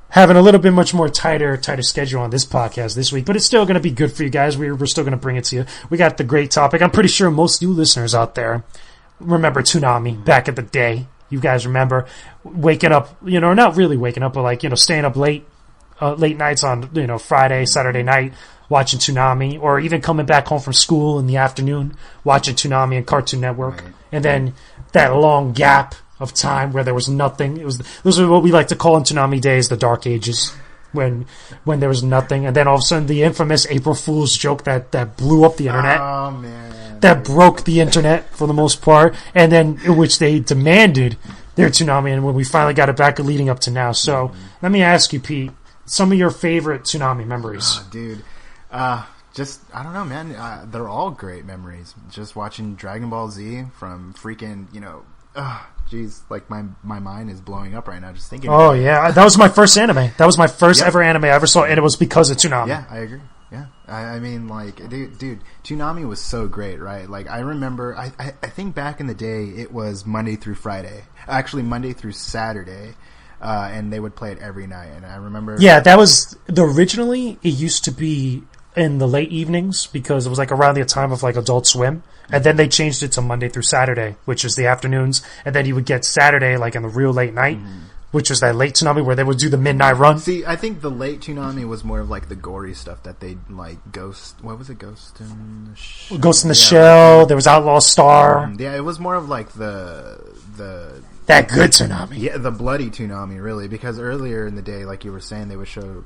having a little bit much more tighter schedule on this podcast this week, but it's still going to be good for you guys. We're still going to bring it to you. We got the great topic. I'm pretty sure most new listeners out there remember Toonami back in the day. You guys remember waking up, not really waking up, but like, staying up late nights on, Friday, Saturday night, watching Toonami, or even coming back home from school in the afternoon, watching Toonami and Cartoon Network. Right. And then that long gap of time where there was nothing. Those are what we like to call in Toonami days the Dark Ages, when there was nothing, and then all of a sudden the infamous April Fool's joke that blew up the internet. Oh man, that broke the internet for the most part, and then in which they demanded their Toonami, and when we finally got it back, leading up to now. So let me ask you, Pete, some of your favorite Toonami memories. Oh, dude, just I don't know, man. They're all great memories. Just watching Dragon Ball Z from freaking jeez, like my mind is blowing up right now just thinking. Oh yeah, that was my first anime. That was my first ever anime I ever saw, and it was because of Toonami. Yeah, I agree. Yeah, I mean, like, dude, Toonami was so great, right? Like, I remember, I think back in the day, it was Monday through Friday, actually Monday through Saturday, and they would play it every night. And I remember, yeah, that was originally. It used to be in the late evenings because it was like around the time of like Adult Swim. And then they changed it to Monday through Saturday, which is the afternoons. And then you would get Saturday like in the real late night, which was that late Toonami where they would do the midnight run. See, I think the late Toonami was more of like the gory stuff that they like what was it? Ghost in the Shell? Ghost in the Shell. There was Outlaw Star. Yeah, it was more of like the that good Toonami. Yeah, the bloody Toonami, really, because earlier in the day, like you were saying, they would show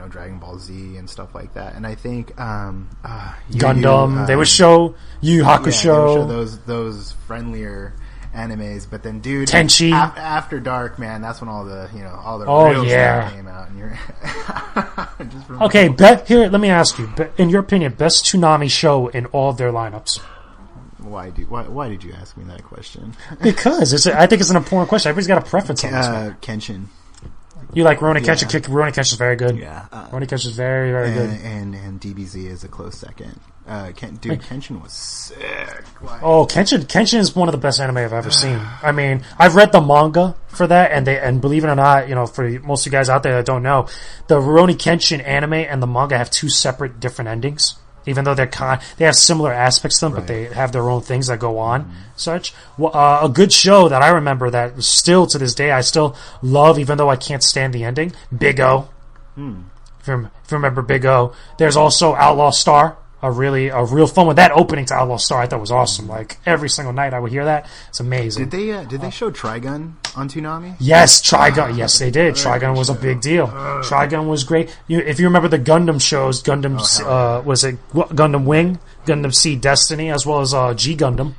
Dragon Ball Z and stuff like that, and I think Gundam. They would show Yu Yu Hakusho. Yeah, they would show those friendlier animes, but then, dude, Tenchi. After Dark, man, that's when all the real stuff came out. And you're okay, here, let me ask you, in your opinion, best Toonami show in all of their lineups. Why did you ask me that question? Because I think it's an important question. Everybody's got a preference on this one. Kenshin. You like Rurouni Kenshin? Rurouni Kenshin is very good. Yeah. Rurouni Kenshin is very, very good. And DBZ is a close second. Kenshin was sick. Kenshin is one of the best anime I've ever seen. I mean, I've read the manga for that, and believe it or not, for most of you guys out there that don't know, the Rurouni Kenshin anime and the manga have two separate different endings. Even though they have similar aspects to them, but they have their own things that go on. Such a good show that I remember that still to this day I still love, even though I can't stand the ending. Big O. If you remember Big O, there's also Outlaw Star. a real fun one. That opening to Outlaw Star I thought was awesome. Like every single night I would hear that. It's amazing. Did they show Trigun on Toonami? Yes, Trigun. Yes, they did. Trigun was a big deal. Trigun was great. If you remember the Gundam shows, was it Gundam Wing, Gundam Seed Destiny, as well as G Gundam.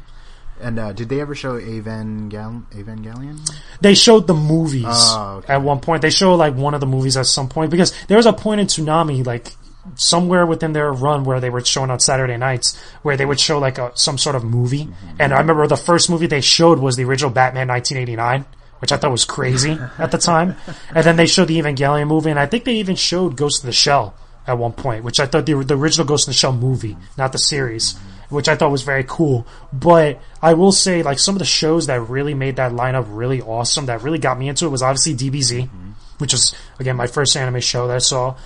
And did they ever show Evangelion? They showed the movies at one point. They showed like one of the movies at some point, because there was a point in Toonami, like somewhere within their run, where they were showing on Saturday nights, where they would show like some sort of movie. And I remember the first movie they showed was the original Batman 1989, which I thought was crazy at the time. And then they showed the Evangelion movie, and I think they even showed Ghost in the Shell at one point, which I thought the original Ghost in the Shell movie, not the series, which I thought was very cool. But I will say, like, some of the shows that really made that lineup really awesome, that really got me into it, was obviously DBZ, which is, again, my first anime show that I saw.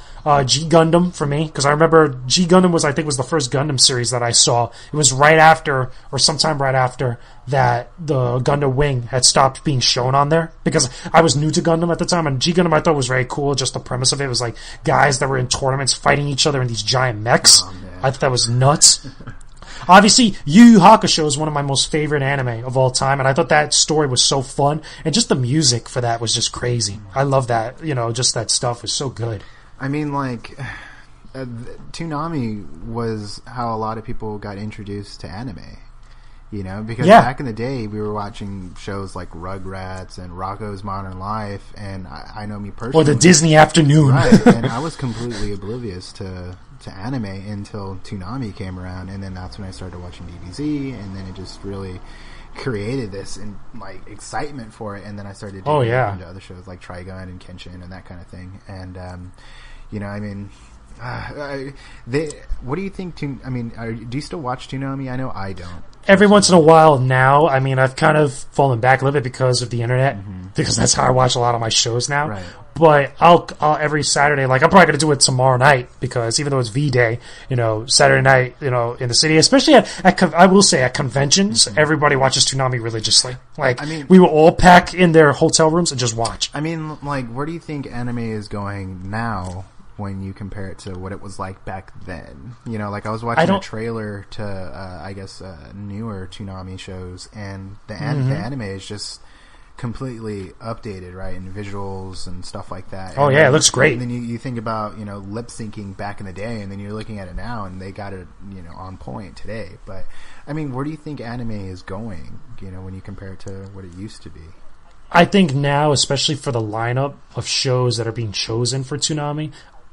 G Gundam for me, because I remember G Gundam was the first Gundam series that I saw. It was right after, or sometime right after, that the Gundam Wing had stopped being shown on there, because I was new to Gundam at the time, and G Gundam I thought was very cool. Just the premise of it was like guys that were in tournaments fighting each other in these giant mechs. I thought that was nuts. Obviously, Yu Yu Hakusho is one of my most favorite anime of all time, and I thought that story was so fun, and just the music for that was just crazy. I love that, just that stuff was so good. I mean, like, Toonami was how a lot of people got introduced to anime, because back in the day we were watching shows like Rugrats and Rocko's Modern Life, and I know me personally. Or the Disney Afternoon. Right, and I was completely oblivious to anime until Toonami came around, and then that's when I started watching DBZ, and then it just really created this excitement for it, and then I started digging into other shows like Trigun and Kenshin and that kind of thing. And what do you think? Do you still watch Toonami? I know I don't. Every once in a while now. I mean, I've kind of fallen back a little bit because of the internet, because that's how I watch a lot of my shows now. Right. But I'll every Saturday, like I'm probably going to do it tomorrow night, because even though it's V-Day, Saturday night, in the city, especially I will say at conventions, everybody watches Toonami religiously. Like, we will all pack in their hotel rooms and just watch. I mean, like, where do you think anime is going now when you compare it to what it was like back then? Like I was watching a trailer to, newer Toonami shows, and the anime is just completely updated, right, and visuals and stuff like that. Oh, yeah, it looks great. And then you think about, lip syncing back in the day, and then you're looking at it now, and they got it, on point today. But, where do you think anime is going, when you compare it to what it used to be? I think now, especially for the lineup of shows that are being chosen for Toonami,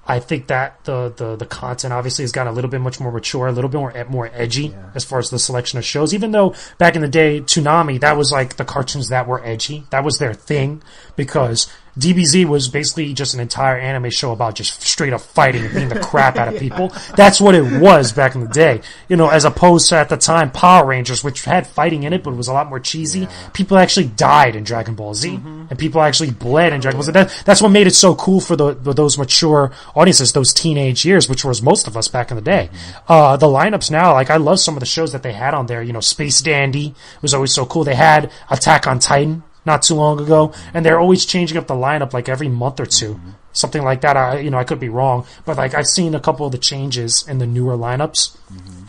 I think that the content obviously has gotten a little bit much more mature, a little bit more edgy as far as the selection of shows. Even though back in the day, Toonami, that was like the cartoons that were edgy. That was their thing, because DBZ was basically just an entire anime show about just straight up fighting and beating the crap out of people. That's what it was back in the day. As opposed to, at the time, Power Rangers, which had fighting in it, but it was a lot more cheesy. Yeah. People actually died in Dragon Ball Z, and people actually bled in Dragon Ball Z. That's what made it so cool for those mature audiences, those teenage years, which was most of us back in the day. The lineups now, like, I love some of the shows that they had on there. Space Dandy was always so cool. They had Attack on Titan not too long ago, and they're always changing up the lineup like every month or two, something like that. I could be wrong, but like I've seen a couple of the changes in the newer lineups,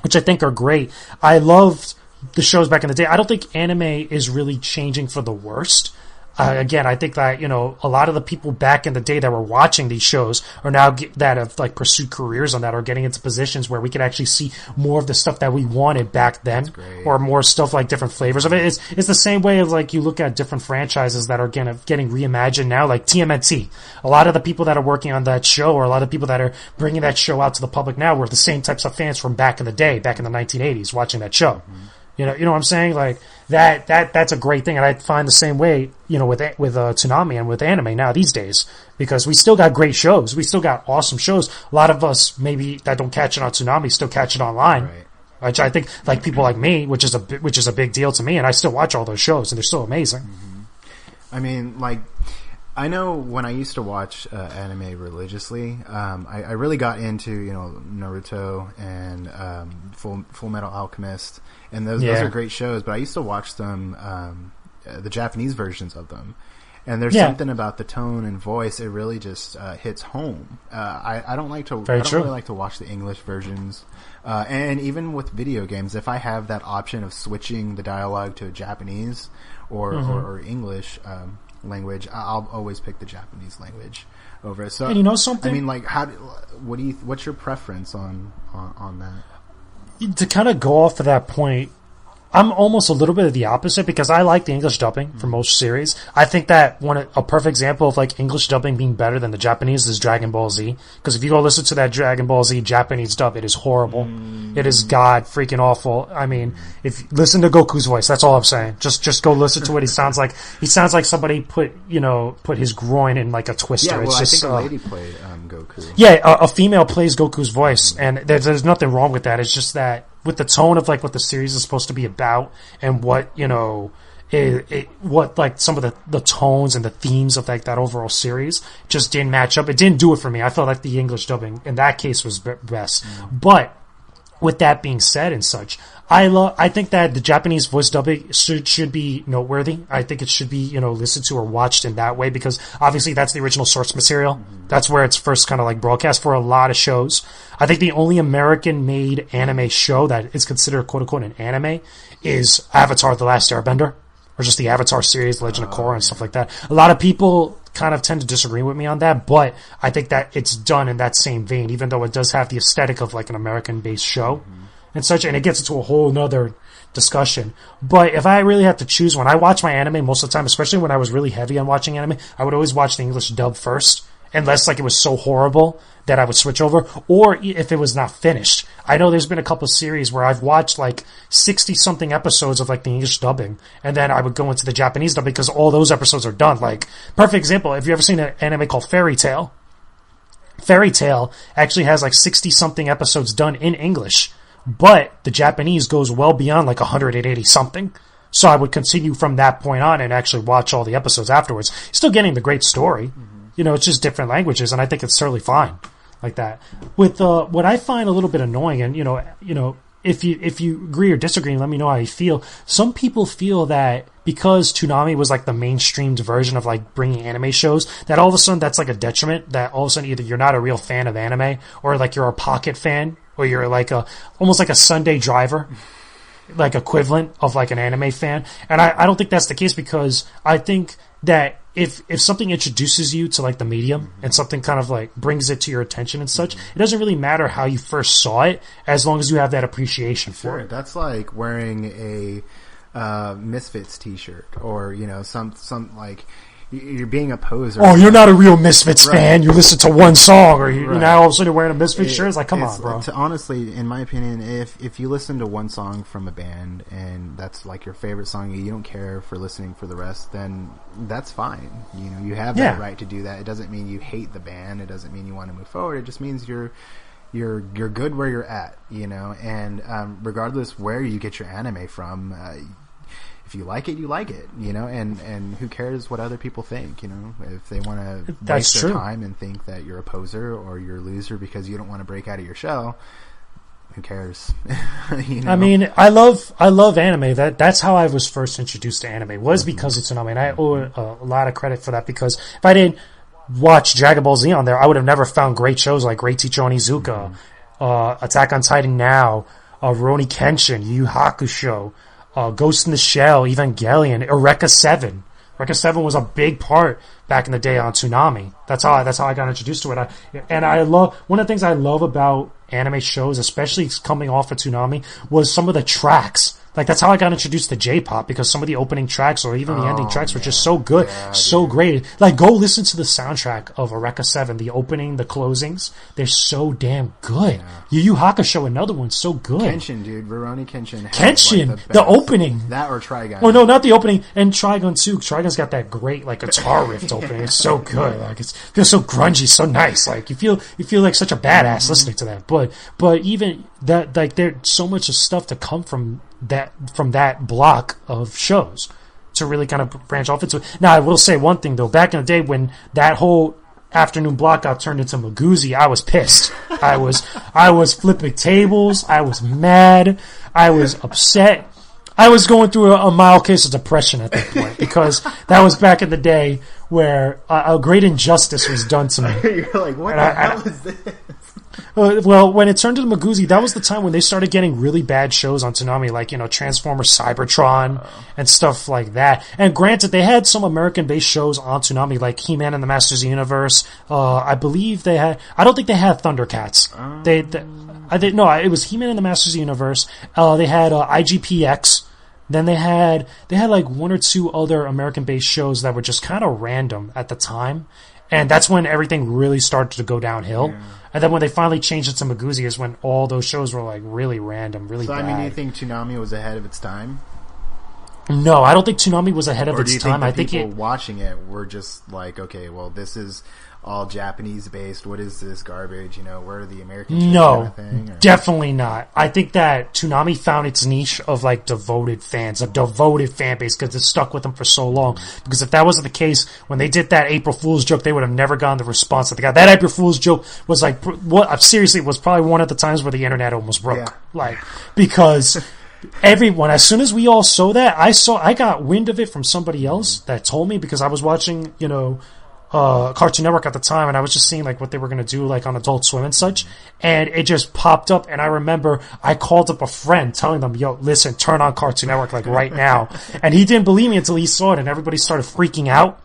which I think are great. I loved the shows back in the day. I don't think anime is really changing for the worst. Again, I think that, a lot of the people back in the day that were watching these shows are now that have like pursued careers on that, or getting into positions where we could actually see more of the stuff that we wanted back then, or more stuff like different flavors of it. It's the same way as like you look at different franchises that are getting reimagined now, like TMNT. A lot of the people that are working on that show, or a lot of people that are bringing that show out to the public now, were the same types of fans from back in the day, back in the 1980s, watching that show. You know what I'm saying? Like that's a great thing, and I find the same way, with Toonami and with anime now these days, because we still got great shows, we still got awesome shows. A lot of us maybe that don't catch it on Toonami still catch it online, right? Which I think, like people like me, which is a big deal to me, and I still watch all those shows, and they're still amazing. I mean, like, I know when I used to watch anime religiously, I really got into Naruto and Full Metal Alchemist, and those are great shows. But I used to watch them, the Japanese versions of them, And there's something about the tone and voice; it really just hits home. I don't like to. I don't really like to watch the English versions, and even with video games, if I have that option of switching the dialogue to Japanese or English language, I'll always pick the Japanese language over it. So, and you know something? I mean, like, what's your preference on that? To kind of go off of that point, I'm almost a little bit of the opposite because I like the English dubbing for most series. I think that a perfect example of like English dubbing being better than the Japanese is Dragon Ball Z. Because if you go listen to that Dragon Ball Z Japanese dub, it is horrible. It is god freaking awful. I mean, if listen to Goku's voice, that's all I'm saying. Just go listen to what he sounds like. He sounds like somebody put his groin in like a twister. Yeah, well, it's just, I think a lady played Goku. Yeah, a female plays Goku's voice, and there's nothing wrong with that. It's just that with the tone of like what the series is supposed to be about and what what like some of the tones and the themes of like that overall series just didn't match up. It didn't do it for me. I felt like the English dubbing in that case was best. But with that being said and such, I think that the Japanese voice dubbing should be noteworthy. I think it should be, listened to or watched in that way because obviously that's the original source material. That's where it's first kind of like broadcast for a lot of shows. I think the only American-made anime show that is considered quote-unquote an anime is Avatar: The Last Airbender, or just the Avatar series, Legend of Korra and stuff like that. A lot of people kind of tend to disagree with me on that, but I think that it's done in that same vein, even though it does have the aesthetic of like an American-based show and such, and it gets into a whole nother discussion. But if I really have to choose, when I watch my anime, most of the time, especially when I was really heavy on watching anime, I would always watch the English dub first, unless like it was so horrible that I would switch over, or if it was not finished. I know there's been a couple of series where I've watched like 60-something episodes of like the English dubbing, and then I would go into the Japanese dubbing because all those episodes are done. Like, perfect example, have you ever seen an anime called Fairy Tail? Fairy Tail actually has like 60-something episodes done in English, but the Japanese goes well beyond like 180-something. So I would continue from that point on and actually watch all the episodes afterwards. Still getting the great story. It's just different languages, and I think it's totally fine like that. With what I find a little bit annoying, and if you agree or disagree, let me know how you feel. Some people feel that because Toonami was like the mainstreamed version of like bringing anime shows, that all of a sudden that's like a detriment. That all of a sudden either you're not a real fan of anime, or like you're a pocket fan, or you're like almost like a Sunday driver, like equivalent of like an anime fan. And I don't think that's the case, because I think that if something introduces you to like the medium and something kind of like brings it to your attention and such, it doesn't really matter how you first saw it, as long as you have that appreciation for it. That's like wearing a Misfits t-shirt, or some like you're being a poser. Oh, you're not a real Misfits fan. You listen to one song, or you now all of a sudden you're wearing a Misfits shirt. It's like, come on, bro. Honestly, in my opinion, if you listen to one song from a band and that's like your favorite song, you don't care for listening for the rest, then that's fine. You have that right to do that. It doesn't mean you hate the band. It doesn't mean you want to move forward. It just means you're good where you're at. And regardless where you get your anime from. If you like it, you like it, and who cares what other people think, if they want to waste their time and think that you're a poser or you're a loser because you don't want to break out of your shell, who cares? I mean, I love anime. That's how I was first introduced to anime, was because it's an anime, and I owe a lot of credit for that, because if I didn't watch Dragon Ball Z on there, I would have never found great shows like Great Teacher Onizuka, Attack on Titan Now, Rurouni Kenshin, Yu Yu Hakusho, Ghost in the Shell, Evangelion, Eureka 7. Eureka 7 was a big part back in the day on Toonami. That's how I got introduced to it. I love, one of the things I love about anime shows, especially coming off of Toonami, was some of the tracks. Like, that's how I got introduced to J-pop, because some of the opening tracks or even the ending tracks were just so good, so great. Like, go listen to the soundtrack of Eureka 7, the opening, the closings. They're so damn good. Yeah. Yu Yu Hakusho, another one, so good. Kenshin, dude. Rurouni Kenshin. Kenshin, the opening. That or Trigun. Oh, no, not the opening. And Trigun, too. Trigun's got that great, like, guitar riff opening. It's so good. Like, it feels so grungy, so nice. Like, you feel like such a badass listening to that. But even that, like, there's so much stuff to come from that block of shows to really kind of branch off into. Now, I will say one thing, though. Back in the day when that whole afternoon block got turned into Maguzi, I was pissed. I was flipping tables. I was mad. I was upset. I was going through a mild case of depression at that point, because that was back in the day where a great injustice was done to me. You're like, what the hell is this? Well, when it turned into Maguzi, that was the time when they started getting really bad shows on Toonami, like, Transformers Cybertron and stuff like that. And granted, they had some American-based shows on Toonami, like He-Man and the Masters of the Universe. I believe they had... I don't think they had Thundercats. No, it was He-Man and the Masters of the Universe. They had IGPX. Then they had like one or two other American-based shows that were just kind of random at the time. And that's when everything really started to go downhill. Yeah. And then when they finally changed it to Maguzi is when all those shows were like really random, really bad. So, do you think Toonami was ahead of its time? No, I don't think Toonami was ahead of its time. I think people watching it were just like, okay, well, this is all Japanese based. What is this garbage? Where are the Americans? No, kind of definitely not. I think that Toonami found its niche of like devoted fans, a devoted fan base, because it stuck with them for so long. Because if that wasn't the case, when they did that April Fool's joke, they would have never gotten the response that they got. That April Fool's joke was like, seriously, it was probably one of the times where the internet almost broke. Yeah. Like, because everyone, as soon as we all saw that, I got wind of it from somebody else that told me, because I was watching, Cartoon Network at the time, and I was just seeing like what they were going to do like on Adult Swim and such, and it just popped up, and I remember I called up a friend telling them, yo, listen, turn on Cartoon Network like right now. And he didn't believe me until he saw it, and everybody started freaking out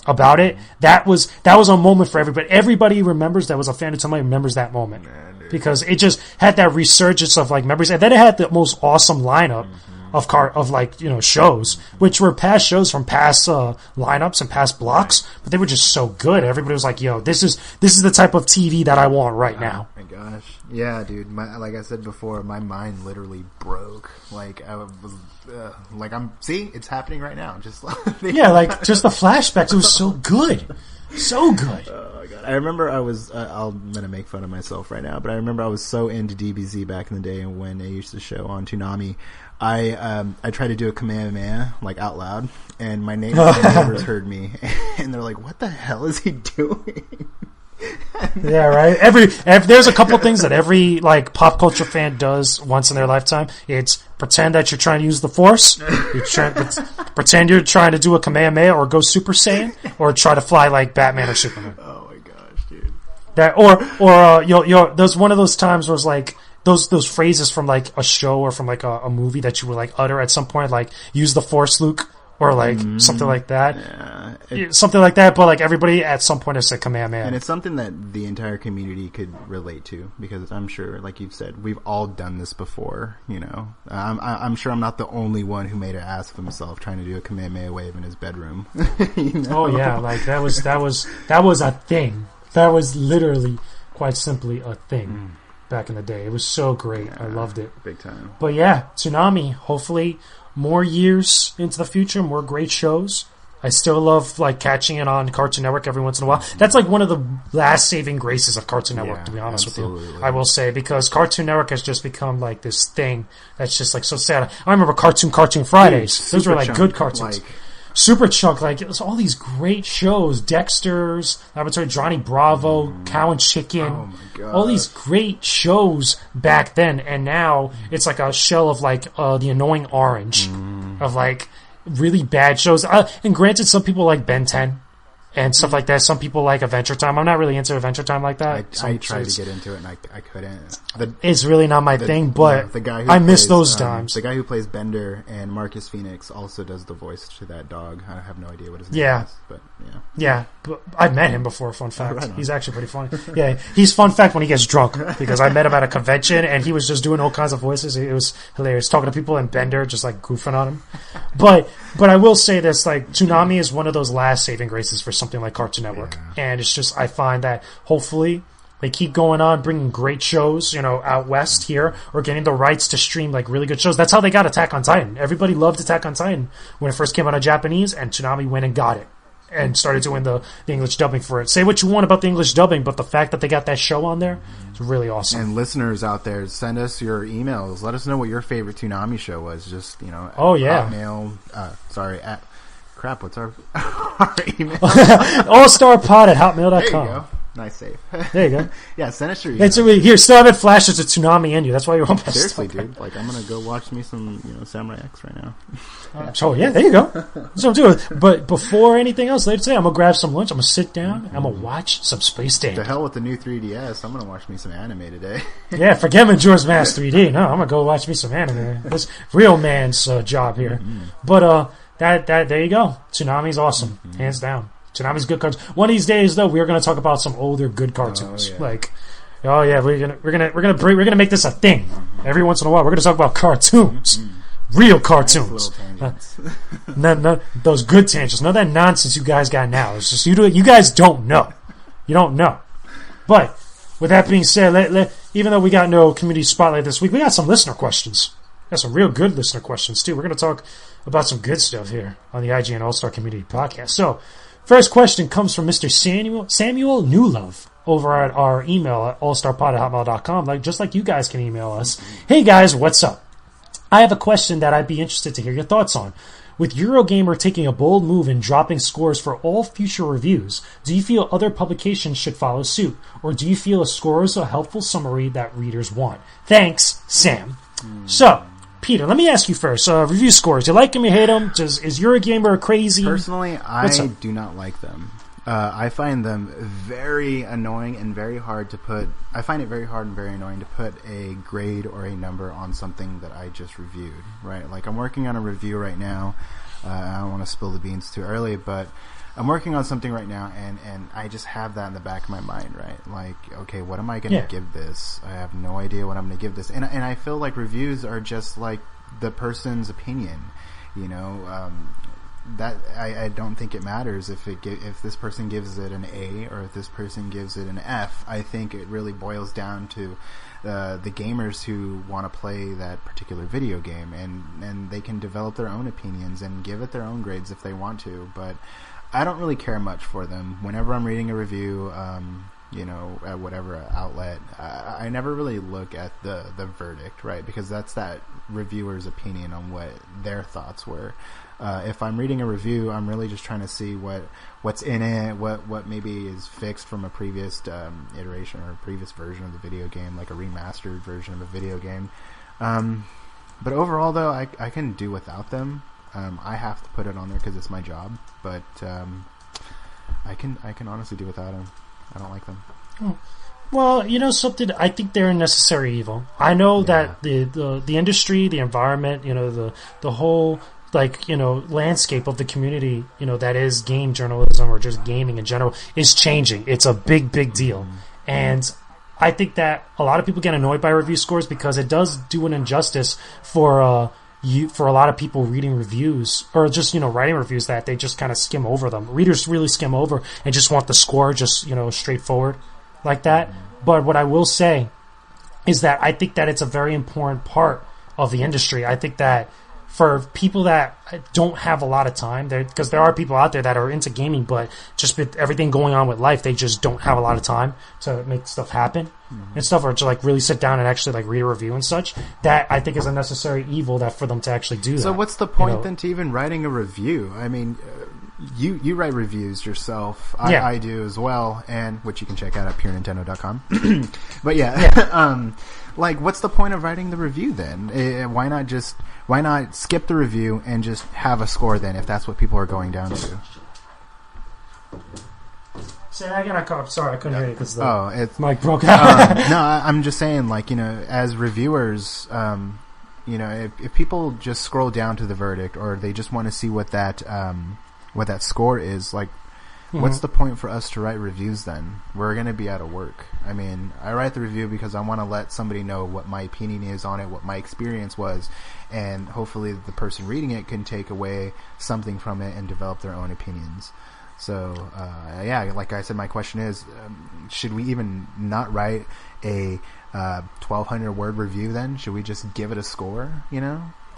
about it. That was a moment for everybody. Everybody remembers that was a fan of Toonami remembers that moment, because it just had that resurgence of like memories, and then it had the most awesome lineup of shows, which were past shows from past lineups and past blocks, but they were just so good. Everybody was like, yo, this is the type of TV that I want right now. Oh my gosh. Yeah, dude. Like I said before, my mind literally broke. Like I was it's happening right now. Just yeah, like just the flashbacks. It was so good. So good. Oh my god! I remember I'm gonna make fun of myself right now, but I remember I was so into DBZ back in the day, and when they used to show on Toonami, I tried to do a Kamehameha like out loud, and my neighbors heard me, and they're like, "What the hell is he doing?" Yeah, right. There's a couple things that every like pop culture fan does once in their lifetime. It's pretend that you're trying to use the Force. Pretend you're trying to do a Kamehameha or go Super Saiyan, or try to fly like Batman or Superman. Oh my gosh, dude! That there's one of those times where it's like those phrases from like a show or from like a movie that you would like utter at some point, like use the Force, Luke. Or like something like that. Yeah, something like that, but like everybody at some point has said Kamehameha. And it's something that the entire community could relate to, because I'm sure, like you've said, we've all done this before, I'm sure I'm not the only one who made an ass of himself trying to do a Kamehameha wave in his bedroom. Oh yeah, like that was a thing. That was literally, quite simply, a thing back in the day. It was so great. Yeah, I loved it. Big time. But yeah, Toonami, hopefully more years into the future, more great shows. I still love like catching it on Cartoon Network every once in a while. That's like one of the last saving graces of Cartoon Network, to be honest with you. I will say, because Cartoon Network has just become like this thing that's just like so sad. I remember Cartoon Fridays. Those were like good cartoons. Super Chunk, like it was all these great shows. Dexter's, Laboratory, Johnny Bravo, Cow and Chicken. All these great shows back then, and now it's like a shell of like the Annoying Orange of like really bad shows. And granted, some people like Ben 10 and stuff like that. Some people like Adventure Time. I'm not really into Adventure Time like that. I tried to get into it and I couldn't. It's really not my thing, but the guy who I miss those times. The guy who plays Bender and Marcus Phoenix also does the voice to that dog. I have no idea what his name is, but yeah. Yeah, but I've met him before, fun fact. Right, he's actually pretty funny. Yeah, he's fun fact when he gets drunk, because I met him at a convention and he was just doing all kinds of voices. It was hilarious, talking to people and Bender just like goofing on him. But I will say this, like Toonami is one of those last saving graces for something like Cartoon Network. Yeah. And it's just, I find that hopefully they keep going on, bringing great shows, out west here, or getting the rights to stream like really good shows. That's how they got Attack on Titan. Everybody loved Attack on Titan when it first came out in Japanese, and Toonami went and got it and started doing the English dubbing for it. Say what you want about the English dubbing, but the fact that they got that show on there is really awesome. And listeners out there, send us your emails. Let us know what your favorite Toonami show was. Just, oh yeah, Hotmail. Crap, what's our email? allstarpod@hotmail.com. There you go. Nice save. There you go. Yeah, Sinister. Here, still have it flashes of Toonami in you. That's why you're all pissed. Seriously, dude. Like, I'm gonna go watch me some, Samurai X right now. So yeah, there you go. That's what I'm doing. But before anything else, later today, I'm gonna grab some lunch. I'm gonna sit down. I'm gonna watch some Space Dandy. The hell with the new 3DS. I'm gonna watch me some anime today. Yeah, forget Majora's Mask 3D. No, I'm gonna go watch me some anime. This real man's job here. But that there you go. Tsunami's awesome, hands down. Tsunami's good cartoons. One of these days, though, we're gonna talk about some older good cartoons. We're gonna make this a thing. Every once in a while, we're gonna talk about cartoons. Real cartoons. Not those good tangents. None of that nonsense you guys got now. It's just you guys don't know. You don't know. But with that being said, even though we got no community spotlight this week, we got some listener questions. Got some real good listener questions too. We're going to talk about some good stuff here on the IGN All-Star Community Podcast. So, first question comes from Mr. Samuel Newlove over at our email at allstarpod@hotmail.com, just like you guys can email us. Hey guys, what's up? I have a question that I'd be interested to hear your thoughts on. With Eurogamer taking a bold move and dropping scores for all future reviews, do you feel other publications should follow suit? Or do you feel a score is a helpful summary that readers want? Thanks, Sam. So, Peter, let me ask you first. Review scores. You like them, you hate them? Is Eurogamer crazy? Personally, I do not like them. I find them very annoying and very hard to put. I find it very hard and very annoying to put a grade or a number on something that I just reviewed. Right? Like, I'm working on a review right now. I don't want to spill the beans too early, but I'm working on something right now, and I just have that in the back of my mind. Right? Like, okay, what am I going to give this? I have no idea what I'm going to give this, and I feel like reviews are just like the person's opinion. That I don't think it matters if this person gives it an A or if this person gives it an F. I think it really boils down to the gamers who want to play that particular video game, and they can develop their own opinions and give it their own grades if they want to. But I don't really care much for them. Whenever I'm reading a review, at whatever outlet, I never really look at the verdict, right? Because that's that reviewer's opinion on what their thoughts were. If I'm reading a review, I'm really just trying to see what's in it, what maybe is fixed from a previous iteration or a previous version of the video game, like a remastered version of a video game. But overall, though, I can do without them. I have to put it on there because it's my job, but I can honestly do without them. I don't like them. Well, something, I think they're a necessary evil. I know that the industry, the environment, the whole landscape of the community, that is game journalism or just gaming in general is changing. It's a big deal. And I think that a lot of people get annoyed by review scores because it does do an injustice for a lot of people reading reviews or just, writing reviews that they just kind of skim over them. Readers really skim over and just want the score just, straightforward like that. But what I will say is that I think that it's a very important part of the industry. I think that for people that don't have a lot of time, because there are people out there that are into gaming, but just with everything going on with life, they just don't have a lot of time to make stuff happen and stuff, or to really sit down and actually read a review and such. That I think is a necessary evil that for them to actually do that. So what's the point then to even writing a review? I mean, you write reviews yourself. I do as well, and which you can check out at purenintendo.com. But what's the point of writing the review then? Why not skip the review and just have a score then, if that's what people are going down to? Say I got a call. Sorry, I couldn't hear you because the mic broke out. No, I'm just saying, as reviewers, if people just scroll down to the verdict or they just want to see what that score is, what's the point for us to write reviews then? We're going to be out of work. I mean, I write the review because I want to let somebody know what my opinion is on it, what my experience was, and hopefully the person reading it can take away something from it and develop their own opinions. So, like I said, my question is, should we even not write a 1,200-word review then? Should we just give it a score,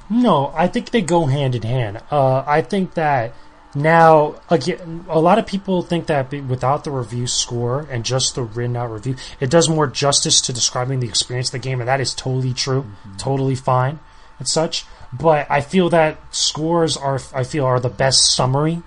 No, I think they go hand in hand. I think that now, again, a lot of people think that without the review score and just the written out review, it does more justice to describing the experience of the game, and that is totally true, totally fine and such. But I feel that scores are the best summary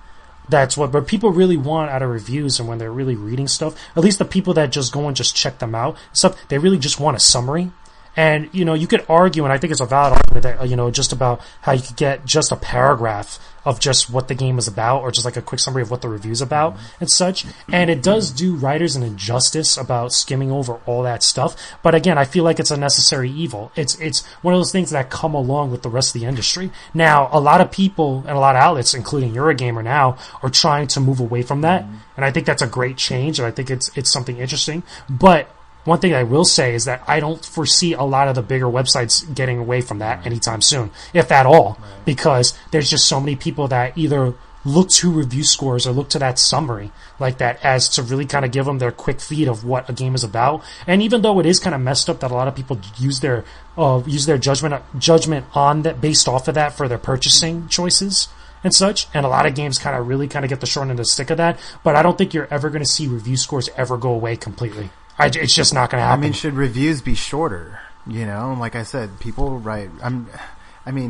what people really want out of reviews, and when they're really reading stuff, at least the people that just go and just check them out, stuff, they really just want a summary. And, you could argue, and I think it's a valid argument that, just about how you could get just a paragraph of just what the game is about, or just like a quick summary of what the review's about and such. And it does do writers an injustice about skimming over all that stuff. But again, I feel like it's a necessary evil. It's one of those things that come along with the rest of the industry. Now, a lot of people and a lot of outlets, including Eurogamer now, are trying to move away from that. And I think that's a great change, and I think it's something interesting. But one thing I will say is that I don't foresee a lot of the bigger websites getting away from that anytime soon, if at all, because there's just so many people that either look to review scores or look to that summary like that as to really kind of give them their quick feed of what a game is about. And even though it is kind of messed up that a lot of people use their judgment on that, based off of that, for their purchasing choices and such, and a lot of games really get the short end of the stick of that, but I don't think you're ever going to see review scores ever go away completely. It's just not going to happen. I mean, should reviews be shorter? Like I said, people write.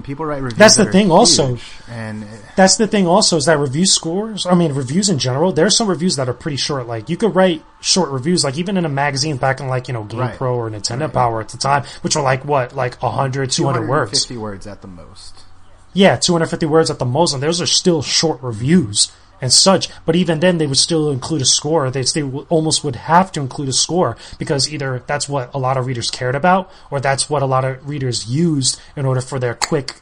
People write reviews. That's the thing, also. And that's the thing, also, is that review scores. I mean, reviews in general. There's some reviews that are pretty short. Like, you could write short reviews, like even in a magazine back in GamePro or Nintendo Power at the time, which were like 100, 200 words, 250 words at the most. Yeah, 250 words at the most, and those are still short reviews and such, but even then they would still include a score. They almost would have to include a score, because either that's what a lot of readers cared about, or that's what a lot of readers used in order for their quick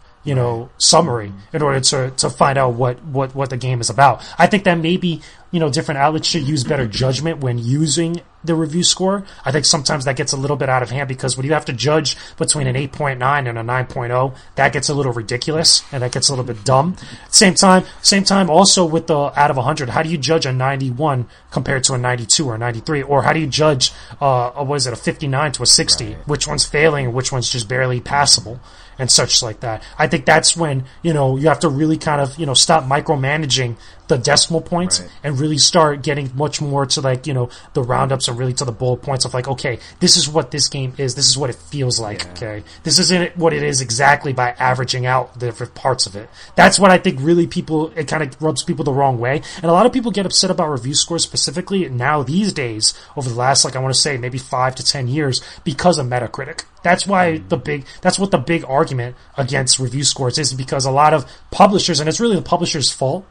summary, in order to find out what the game is about. I think that maybe different outlets should use better judgment when using the review score. I think sometimes that gets a little bit out of hand, because when you have to judge between an 8.9 and a 9.0, that gets a little ridiculous, and that gets a little bit dumb. Same time also with the out of 100, how do you judge a 91 compared to a 92 or a 93? Or how do you judge a 59 to a 60? Right. Which one's failing and which one's just barely passable? And such like that. I think that's when, you have to really kind of, stop micromanaging the decimal points, and really start getting much more to the roundups, and really to the bullet points of okay, this is what this game is. This is what it feels like. Yeah. Okay. This isn't what it is exactly by averaging out the different parts of it. That's what I think really it kind of rubs people the wrong way. And a lot of people get upset about review scores specifically now these days, over the last, I want to say maybe 5 to 10 years, because of Metacritic. That's why that's what the big argument against review scores is, because a lot of publishers, and it's really the publisher's fault,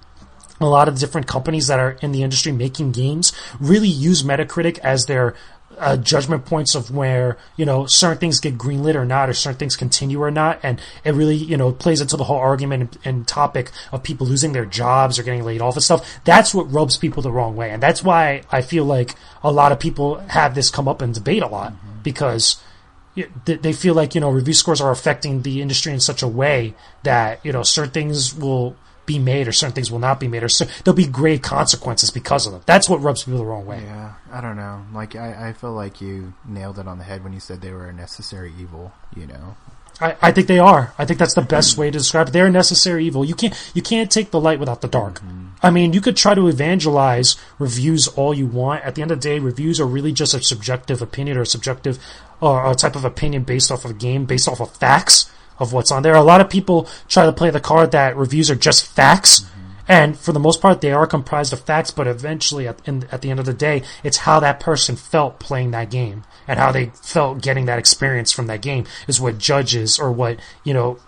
a lot of different companies that are in the industry making games really use Metacritic as their judgment points of where, certain things get greenlit or not, or certain things continue or not. And it really, plays into the whole argument and topic of people losing their jobs or getting laid off and stuff. That's what rubs people the wrong way. And that's why I feel like a lot of people have this come up in debate a lot, because they feel like, review scores are affecting the industry in such a way that, certain things will be made or certain things will not be made, or there'll be grave consequences because of them. That's what rubs people the wrong way. Yeah, I don't know. I feel like you nailed it on the head when you said they were a necessary evil, I think they are. I think that's the best way to describe it. They're a necessary evil. You can't take the light without the dark. Mm-hmm. I mean, you could try to evangelize reviews all you want. At the end of the day, reviews are really just a subjective opinion, or a subjective or a type of opinion based off of a game, based off of facts of what's on there. A lot of people try to play the card that reviews are just facts, and for the most part, they are comprised of facts, but eventually, at the end of the day, it's how that person felt playing that game, and how they felt getting that experience from that game is what judges, or what,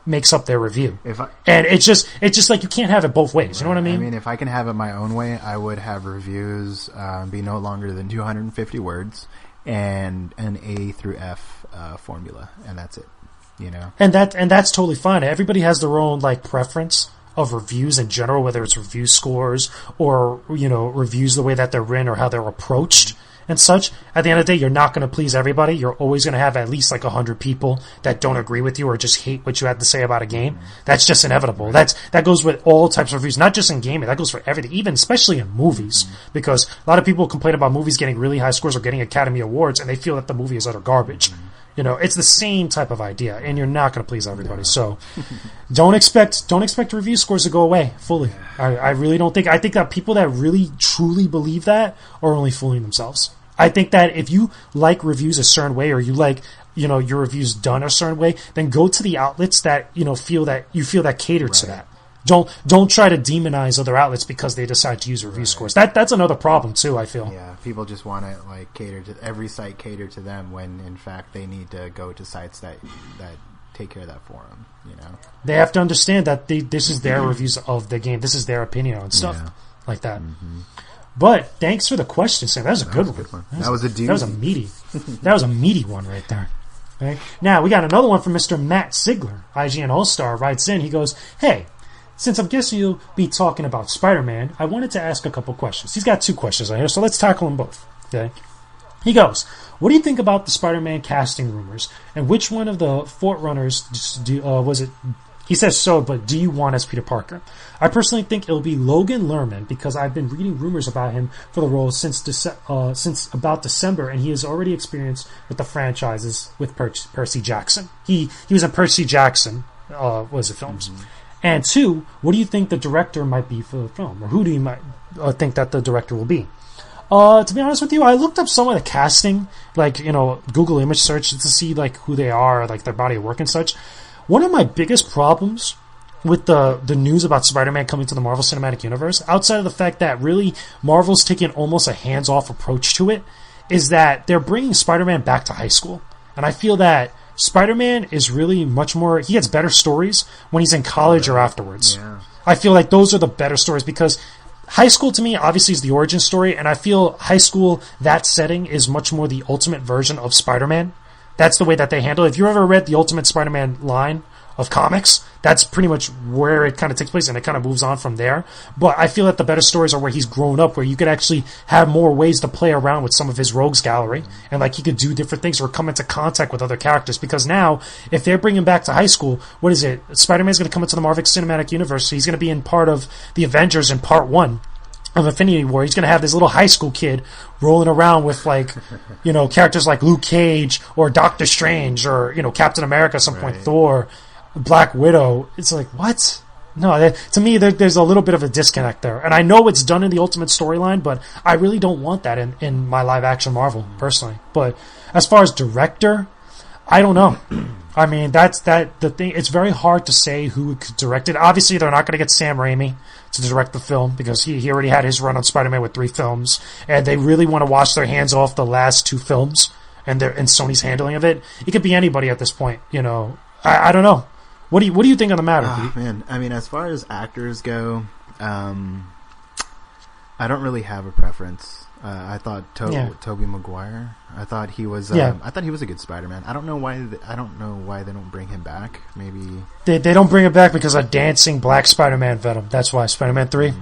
makes up their review. And it's just like, you can't have it both ways. Right. You know what I mean? I mean, if I can have it my own way, I would have reviews be no longer than 250 words, and an A through F formula, and that's it. And that's totally fine. Everybody has their own preference of reviews in general, whether it's review scores or reviews the way that they're written or how they're approached and such. At the end of the day, you're not going to please everybody. You're always going to have at least 100 people that don't agree with you or just hate what you have to say about a game. That's just inevitable. That goes with all types of reviews, not just in gaming. That goes for everything, even especially in movies, because a lot of people complain about movies getting really high scores or getting Academy Awards, and they feel that the movie is utter garbage. It's the same type of idea, and you're not going to please everybody. So don't expect review scores to go away fully. I really don't think. I think that people that really truly believe that are only fooling themselves. I think that if you like reviews a certain way, or you like your reviews done a certain way, then go to the outlets that feel that cater to that. Don't try to demonize other outlets because they decide to use review scores. That's another problem too, I feel. Yeah, people just want to like cater to every site, cater to them when in fact they need to go to sites that take care of that for them. You know, they have to understand that this is their reviews of the game. This is their opinion on stuff like that. Mm-hmm. But thanks for the question, Sam. That was a good one. That was a doozy. That was a meaty. That was a meaty one right there. Okay. Now we got another one from Mr. Matt Ziegler, IGN All-Star, writes in. He goes, "Hey, since I'm guessing you'll be talking about Spider-Man, I wanted to ask a couple questions." He's got 2 questions on here, so let's tackle them both. Okay. He goes, "What do you think about the Spider-Man casting rumors, and which one of the Forerunners was it?" He says so, but do you want as Peter Parker? "I personally think it'll be Logan Lerman because I've been reading rumors about him for the role since about December, and he has already experienced with the franchises with Percy Jackson. He was in Percy Jackson films. Mm-hmm. And 2, what do you think the director might be for the film, or who do you think that the director will be?" To be honest with you, I looked up some of the casting, like Google image search to see like who they are, like their body of work and such. One of my biggest problems with the news about Spider-Man coming to the Marvel Cinematic Universe, outside of the fact that really Marvel's taking almost a hands-off approach to it, is that they're bringing Spider-Man back to high school. And I feel that Spider-Man is really much more... He gets better stories when he's in college or afterwards. Yeah. I feel like those are the better stories because high school, to me, obviously is the origin story, and I feel high school, that setting, is much more the ultimate version of Spider-Man. That's the way that they handle it. If you ever read the Ultimate Spider-Man line of comics, that's pretty much where it kind of takes place, and it kind of moves on from there. But I feel that the better stories are where he's grown up, where you could actually have more ways to play around with some of his rogues gallery, and like he could do different things or come into contact with other characters. Because now, if they're bringing back to high school, what is it? Spider-Man's going to come into the Marvel Cinematic Universe, so he's going to be in part of the Avengers in part 1. Of Infinity War. He's going to have this little high school kid rolling around with like, characters like Luke Cage or Doctor Strange or, Captain America at some point, Thor, Black Widow. It's like, what? No, to me, there's a little bit of a disconnect there. And I know it's done in the Ultimate storyline, but I really don't want that in my live action Marvel, personally. But as far as director, I don't know. I mean, that's the thing. It's very hard to say who could direct it. Obviously, they're not going to get Sam Raimi to direct the film because he already had his run on Spider-Man with 3 films, and they really want to wash their hands off the last 2 films and Sony's handling of it. It could be anybody at this point. I don't know. What do you think on the matter? Man, I mean, as far as actors go, I don't really have a preference. I thought Tobey Maguire. I thought he was. I thought he was a good Spider-Man. I don't know why. I don't know why they don't bring him back. Maybe they don't bring him back because a dancing black Spider-Man Venom. That's why Spider-Man 3.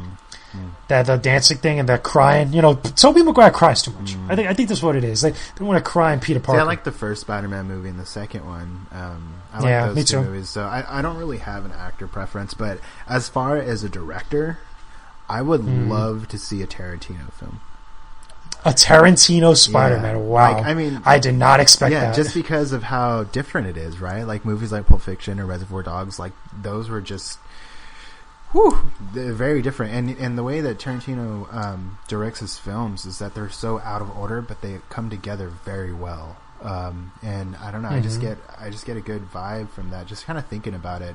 That the dancing thing and that crying. Tobey Maguire cries too much. I think that's what it is. They want to cry in Peter Parker. See, I like the first Spider-Man movie and the second one. I like those 2 movies. So I don't really have an actor preference. But as far as a director, I would love to see a Tarantino film. A Tarantino Spider-Man. Yeah. Wow. I mean, I did not expect that. Yeah, just because of how different it is, right? Like movies like Pulp Fiction or Reservoir Dogs, like those were just they're very different. And the way that Tarantino directs his films is that they're so out of order, but they come together very well. And I don't know, I just get a good vibe from that, just kind of thinking about it.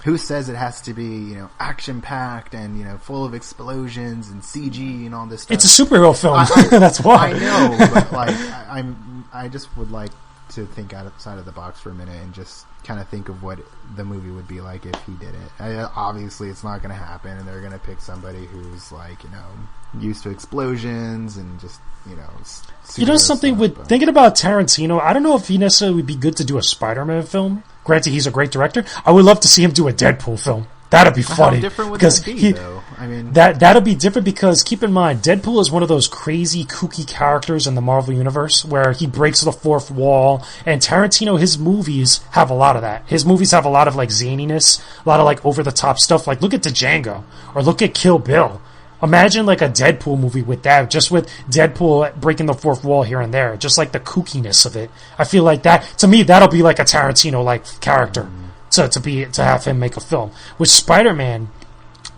Who says it has to be, action-packed and, full of explosions and CG and all this stuff? It's a superhero film. That's why. I know, but I just would like to think outside of the box for a minute and just kind of think of what the movie would be like if he did it. Obviously, it's not going to happen, and they're going to pick somebody who's used to explosions and just something with thinking about Tarantino. I don't know if he necessarily would be good to do a Spider-Man film. Granted, he's a great director. I would love to see him do a Deadpool film. That'd be funny. How different would that be, though? I mean, that'll be different because keep in mind, Deadpool is one of those crazy, kooky characters in the Marvel universe where he breaks the fourth wall. And Tarantino, his movies have a lot of that. His movies have a lot of zaniness, a lot of over the top stuff. Like look at Django or look at Kill Bill. Imagine a Deadpool movie with that, just with Deadpool breaking the fourth wall here and there, just the kookiness of it. I feel like that, to me, that'll be a Tarantino character to have him make a film. With Spider-Man,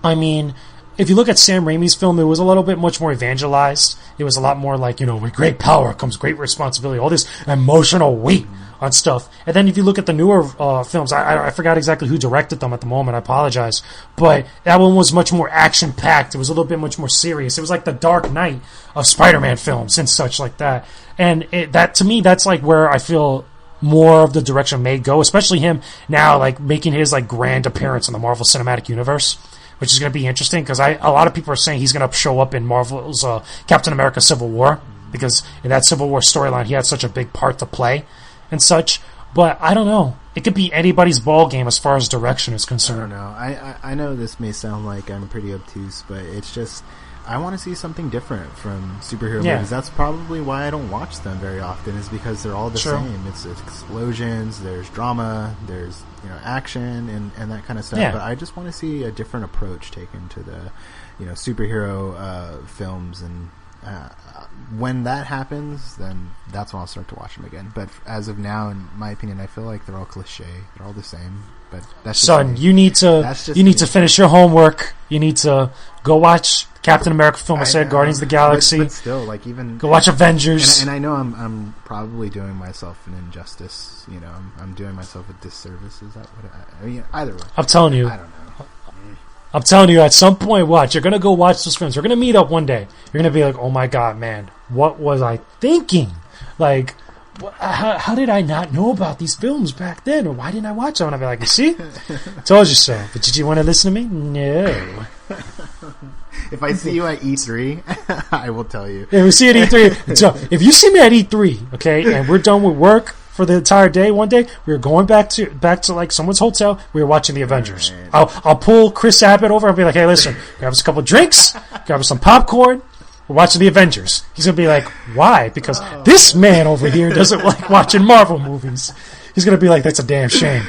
I mean, if you look at Sam Raimi's film, it was a little bit much more evangelized. It was a lot more with great power comes great responsibility, all this emotional weight on stuff. And then if you look at the newer films, I forgot exactly who directed them at the moment. I apologize, but that one was much more action packed. It was a little bit much more serious. It was like the Dark Knight of Spider-Man films and such like that. And that to me, that's like where I feel more of the direction may go, especially him now like making his like grand appearance in the Marvel Cinematic Universe, which is going to be interesting because a lot of people are saying he's going to show up in Marvel's Captain America Civil War, because in that Civil War storyline he had such a big part to play and such. But I don't know. It could be anybody's ball game as far as direction is concerned. I don't know. I know this may sound like I'm pretty obtuse, but it's just I want to see something different from superhero movies. That's probably why I don't watch them very often, is because they're all the same. It's explosions, there's drama, there's action and that kind of stuff. But I just want to see a different approach taken to the superhero films, and when that happens, then that's when I'll start to watch them again. But as of now, in my opinion, I feel like they're all cliche. They're all the same. But that's just son, me. you need to finish your homework. You need to go watch Captain America film. I said Guardians of the Galaxy. But still, like even go watch Avengers. And I know I'm probably doing myself an injustice. I'm doing myself a disservice. Is that what I mean? Either way, I'm telling you. I don't know. I'm telling you, at some point, you're going to go watch those films. We're going to meet up one day. You're going to be like, oh my God, man, what was I thinking? Like, how did I not know about these films back then? Or why didn't I watch them? And I'll be like, you see? Told you so. But did you want to listen to me? No. If I see you at E3, I will tell you. Yeah, we see you at E3. So if you see me at E3, okay, and we're done with work for the entire day, one day we're going back to like someone's hotel. We're watching the Avengers. Right. I'll pull Chris Abbott over and be like, hey, listen, grab us a couple of drinks, grab us some popcorn. We're watching the Avengers. He's gonna be like, why? Because this man over here doesn't like watching Marvel movies. He's gonna be like, that's a damn shame.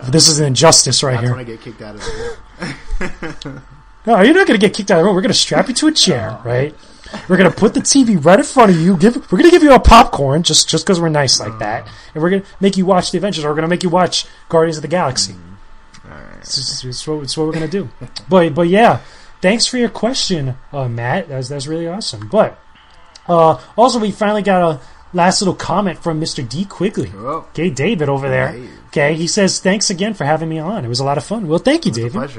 This is an injustice right here. That's when I get kicked out of the room. No, you're not going to get kicked out of the room. We're going to strap you to a chair, right? We're going to put the TV right in front of you. We're going to give you a popcorn just because we're nice like that. And we're going to make you watch the Avengers, or we're going to make you watch Guardians of the Galaxy. All right. It's what we're going to do. But yeah, thanks for your question, Matt. That's really awesome. But also, we finally got a last little comment from Mr. D. Quigley. Oh. Okay, David over there. Okay, he says, thanks again for having me on. It was a lot of fun. Well, thank you, David.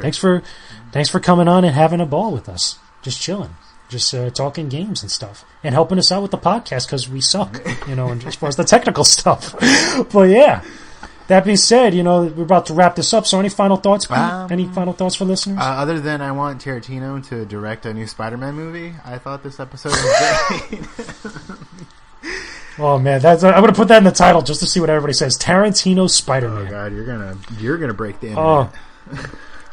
Thanks for coming on and having a ball with us. Just chilling. Just talking games and stuff. And helping us out with the podcast because we suck, and as far as the technical stuff. But yeah, that being said, we're about to wrap this up. So any final thoughts, Pete? Any final thoughts for listeners? Other than I want Tarantino to direct a new Spider-Man movie, I thought this episode was great. Oh man, I'm gonna put that in the title just to see what everybody says. Tarantino Spider-Man. Oh god, you're gonna break the internet.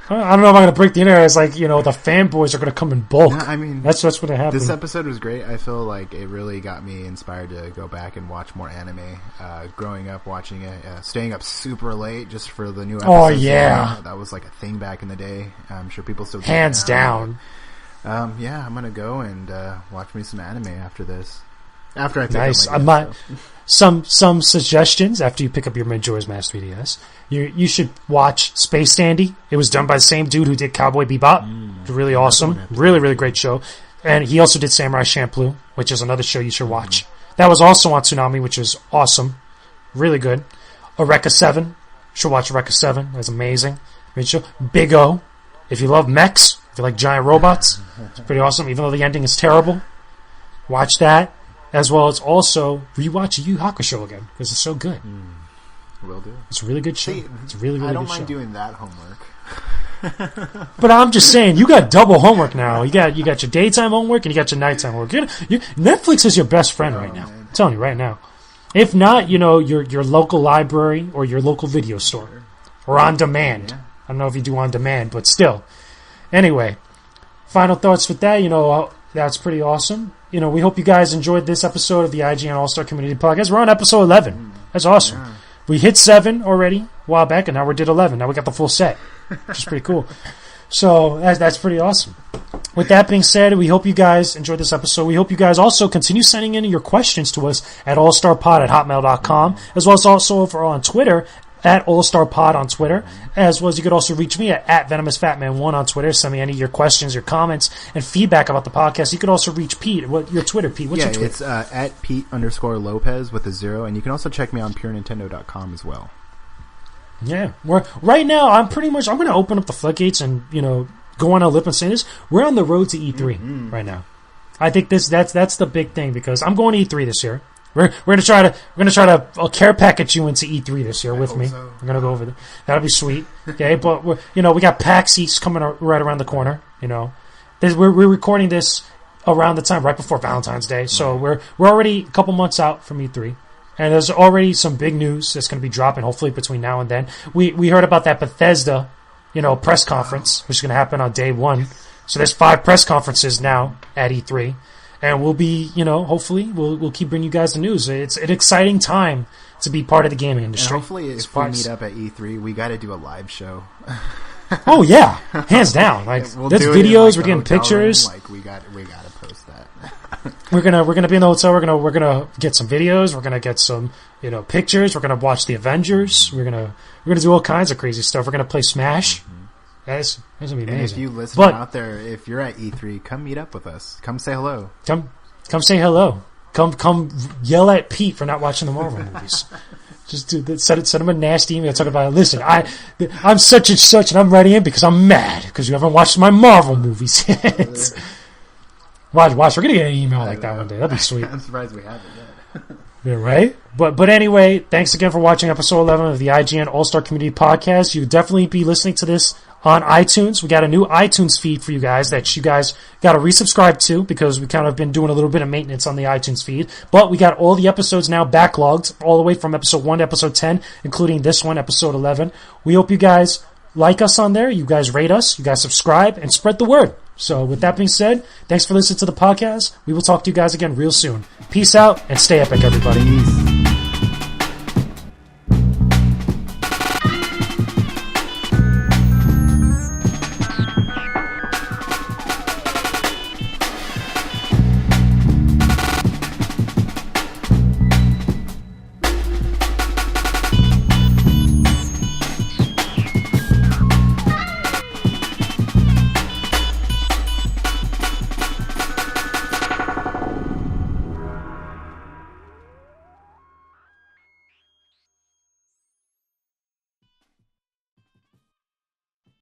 I don't know if I'm gonna break the internet. It's like the fanboys are gonna come in bulk. No, I mean, that's what happened. This episode was great. I feel like it really got me inspired to go back and watch more anime. Growing up watching it, staying up super late just for the new episodes. Oh yeah, that was like a thing back in the day. I'm sure people still do hands down. Yeah, I'm gonna go and watch me some anime after this. After I pick nice. up my some suggestions after you pick up your Majora's Mask 3DS. You should watch Space Dandy. It was done by the same dude who did Cowboy Bebop. It's really awesome. Really, really great show. And he also did Samurai Champloo, which is another show you should watch. That was also on Toonami, which is awesome. Really good. Eureka 7. You should watch Eureka 7. That's amazing. Great show. Big O. If you love mechs, if you like giant robots, it's pretty awesome, even though the ending is terrible. Watch that. As well as also rewatch Yu Yu Hakusho again because it's so good. Will do. It's a really good show. It's a really, really good show. I don't mind doing that homework. But I'm just saying, you got double homework now. You got your daytime homework and you got your nighttime homework. Netflix is your best friend right now. I'm telling you right now. If not, your local library or your local video store or on demand. Yeah. I don't know if you do on demand, but still. Anyway, final thoughts with that. That's pretty awesome. We hope you guys enjoyed this episode of the IGN All-Star Community Podcast. We're on episode 11. That's awesome. Yeah. We hit 7 already a while back, and now we did 11. Now we got the full set, which is pretty cool. So that's pretty awesome. With that being said, we hope you guys enjoyed this episode. We hope you guys also continue sending in your questions to us at allstarpod@hotmail.com, as well as also over on Twitter at AllStarPod on Twitter, as well as you could also reach me at VenomousFatman1 on Twitter. Send me any of your questions, your comments, and feedback about the podcast. You could also reach Pete. What your Twitter, Pete? What's your Twitter? It's at Pete_Lopez with a 0, and you can also check me on PureNintendo.com as well. Yeah, right now I'm going to open up the floodgates and go on a lip and say this. We're on the road to E3 right now. I think that's the big thing because I'm going to E3 this year. We're gonna try to care package you into E3 this year with me. So. We're gonna go over there. That'll be sweet. Okay, but we got PAX East coming right around the corner. We're recording this around the time right before Valentine's Day, so we're already a couple months out from E3, and there's already some big news that's gonna be dropping hopefully between now and then. We heard about that Bethesda, press conference, which is gonna happen on day 1. So there's 5 press conferences now at E3. And we'll be, hopefully we'll keep bringing you guys the news. It's an exciting time to be part of the gaming industry. And hopefully if we meet up at E3, we got to do a live show. Oh yeah, hands down. Like there's videos, we're getting pictures. Like we got to post that. we're gonna be in the hotel. We're gonna get some videos. We're gonna get some pictures. We're gonna watch the Avengers. We're gonna do all kinds of crazy stuff. We're gonna play Smash. That's gonna be amazing. And if you listen out there, if you're at E3, come meet up with us. Come say hello. Come say hello. Come yell at Pete for not watching the Marvel movies. Just send him a nasty email talking about, listen, I'm such and such, and I'm writing in because I'm mad because you haven't watched my Marvel movies yet. Watch, we're gonna get an email like that one day. That'd be sweet. I'm surprised we haven't yet. Yeah, right? But anyway, thanks again for watching episode 11 of the IGN All-Star Community Podcast. You'll definitely be listening to this on iTunes. We got a new iTunes feed for you guys that you guys got to resubscribe to because we kind of been doing a little bit of maintenance on the iTunes feed. But we got all the episodes now backlogged all the way from episode 1 to episode 10, including this one, episode 11. We hope you guys like us on there. You guys rate us. You guys subscribe and spread the word. So with that being said, thanks for listening to the podcast. We will talk to you guys again real soon. Peace out and stay epic, everybody. Peace.